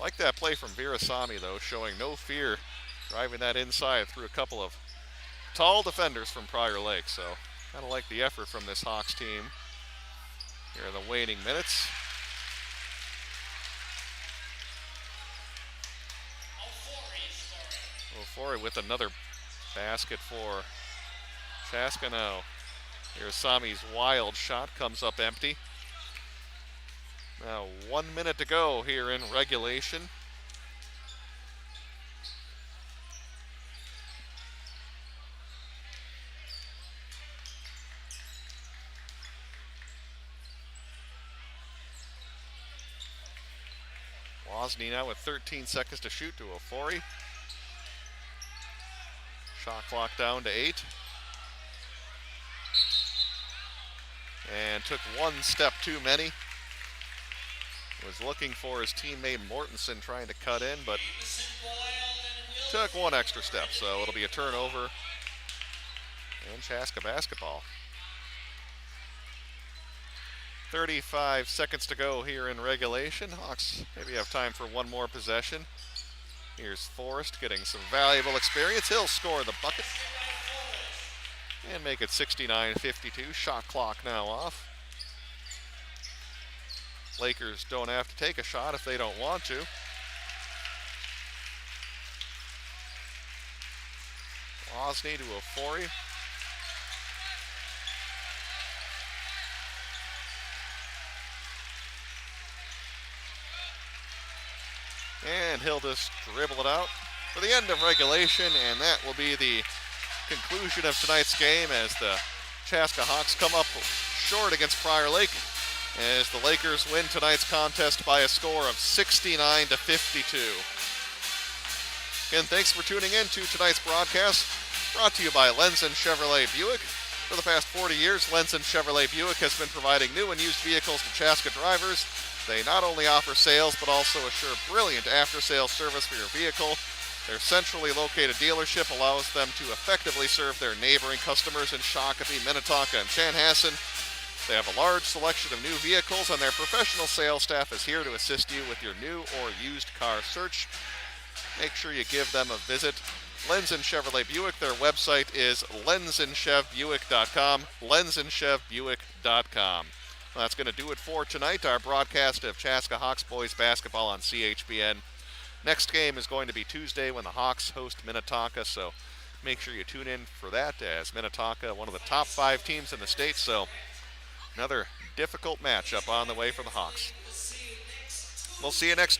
Like that play from Virasamy, though, showing no fear, driving that inside through a couple of tall defenders from Prior Lake. So kind of like the effort from this Hawks team here in the waning minutes. Ofori with another basket for Chaska now. Virasamy's wild shot comes up empty. Now 1 minute to go here in regulation. Wozni now with 13 seconds to shoot to Ofori. Shot clock down to 8. And took 1 step too many. Was looking for his teammate Mortensen trying to cut in, but took 1 extra step. So it'll be a turnover and Chaska basketball. 35 seconds to go here in regulation. Hawks maybe have time for 1 more possession. Here's Forrest getting some valuable experience. He'll score the bucket and make it 69-52. Shot clock now off. Lakers don't have to take a shot if they don't want to. Wozni to Ofori. And he'll just dribble it out for the end of regulation, and that will be the conclusion of tonight's game as the Chaska Hawks come up short against Prior Lake as the Lakers win tonight's contest by a score of 69-52. Again, thanks for tuning in to tonight's broadcast, brought to you by Lenzen Chevrolet Buick. For the past 40 years, Lenzen Chevrolet Buick has been providing new and used vehicles to Chaska drivers. They not only offer sales, but also assure brilliant after-sales service for your vehicle. Their centrally located dealership allows them to effectively serve their neighboring customers in Shakopee, Minnetonka, and Chanhassen. They have a large selection of new vehicles, and their professional sales staff is here to assist you with your new or used car search. Make sure you give them a visit. Lenzen Chevrolet Buick, their website is lenzenchevbuick.com, lenzenchevbuick.com. Well, that's going to do it for tonight, our broadcast of Chaska Hawks boys basketball on CHBN. Next game is going to be Tuesday when the Hawks host Minnetonka, so make sure you tune in for that, as Minnetonka, one of the top 5 teams in the state, so another difficult matchup on the way for the Hawks. We'll see you next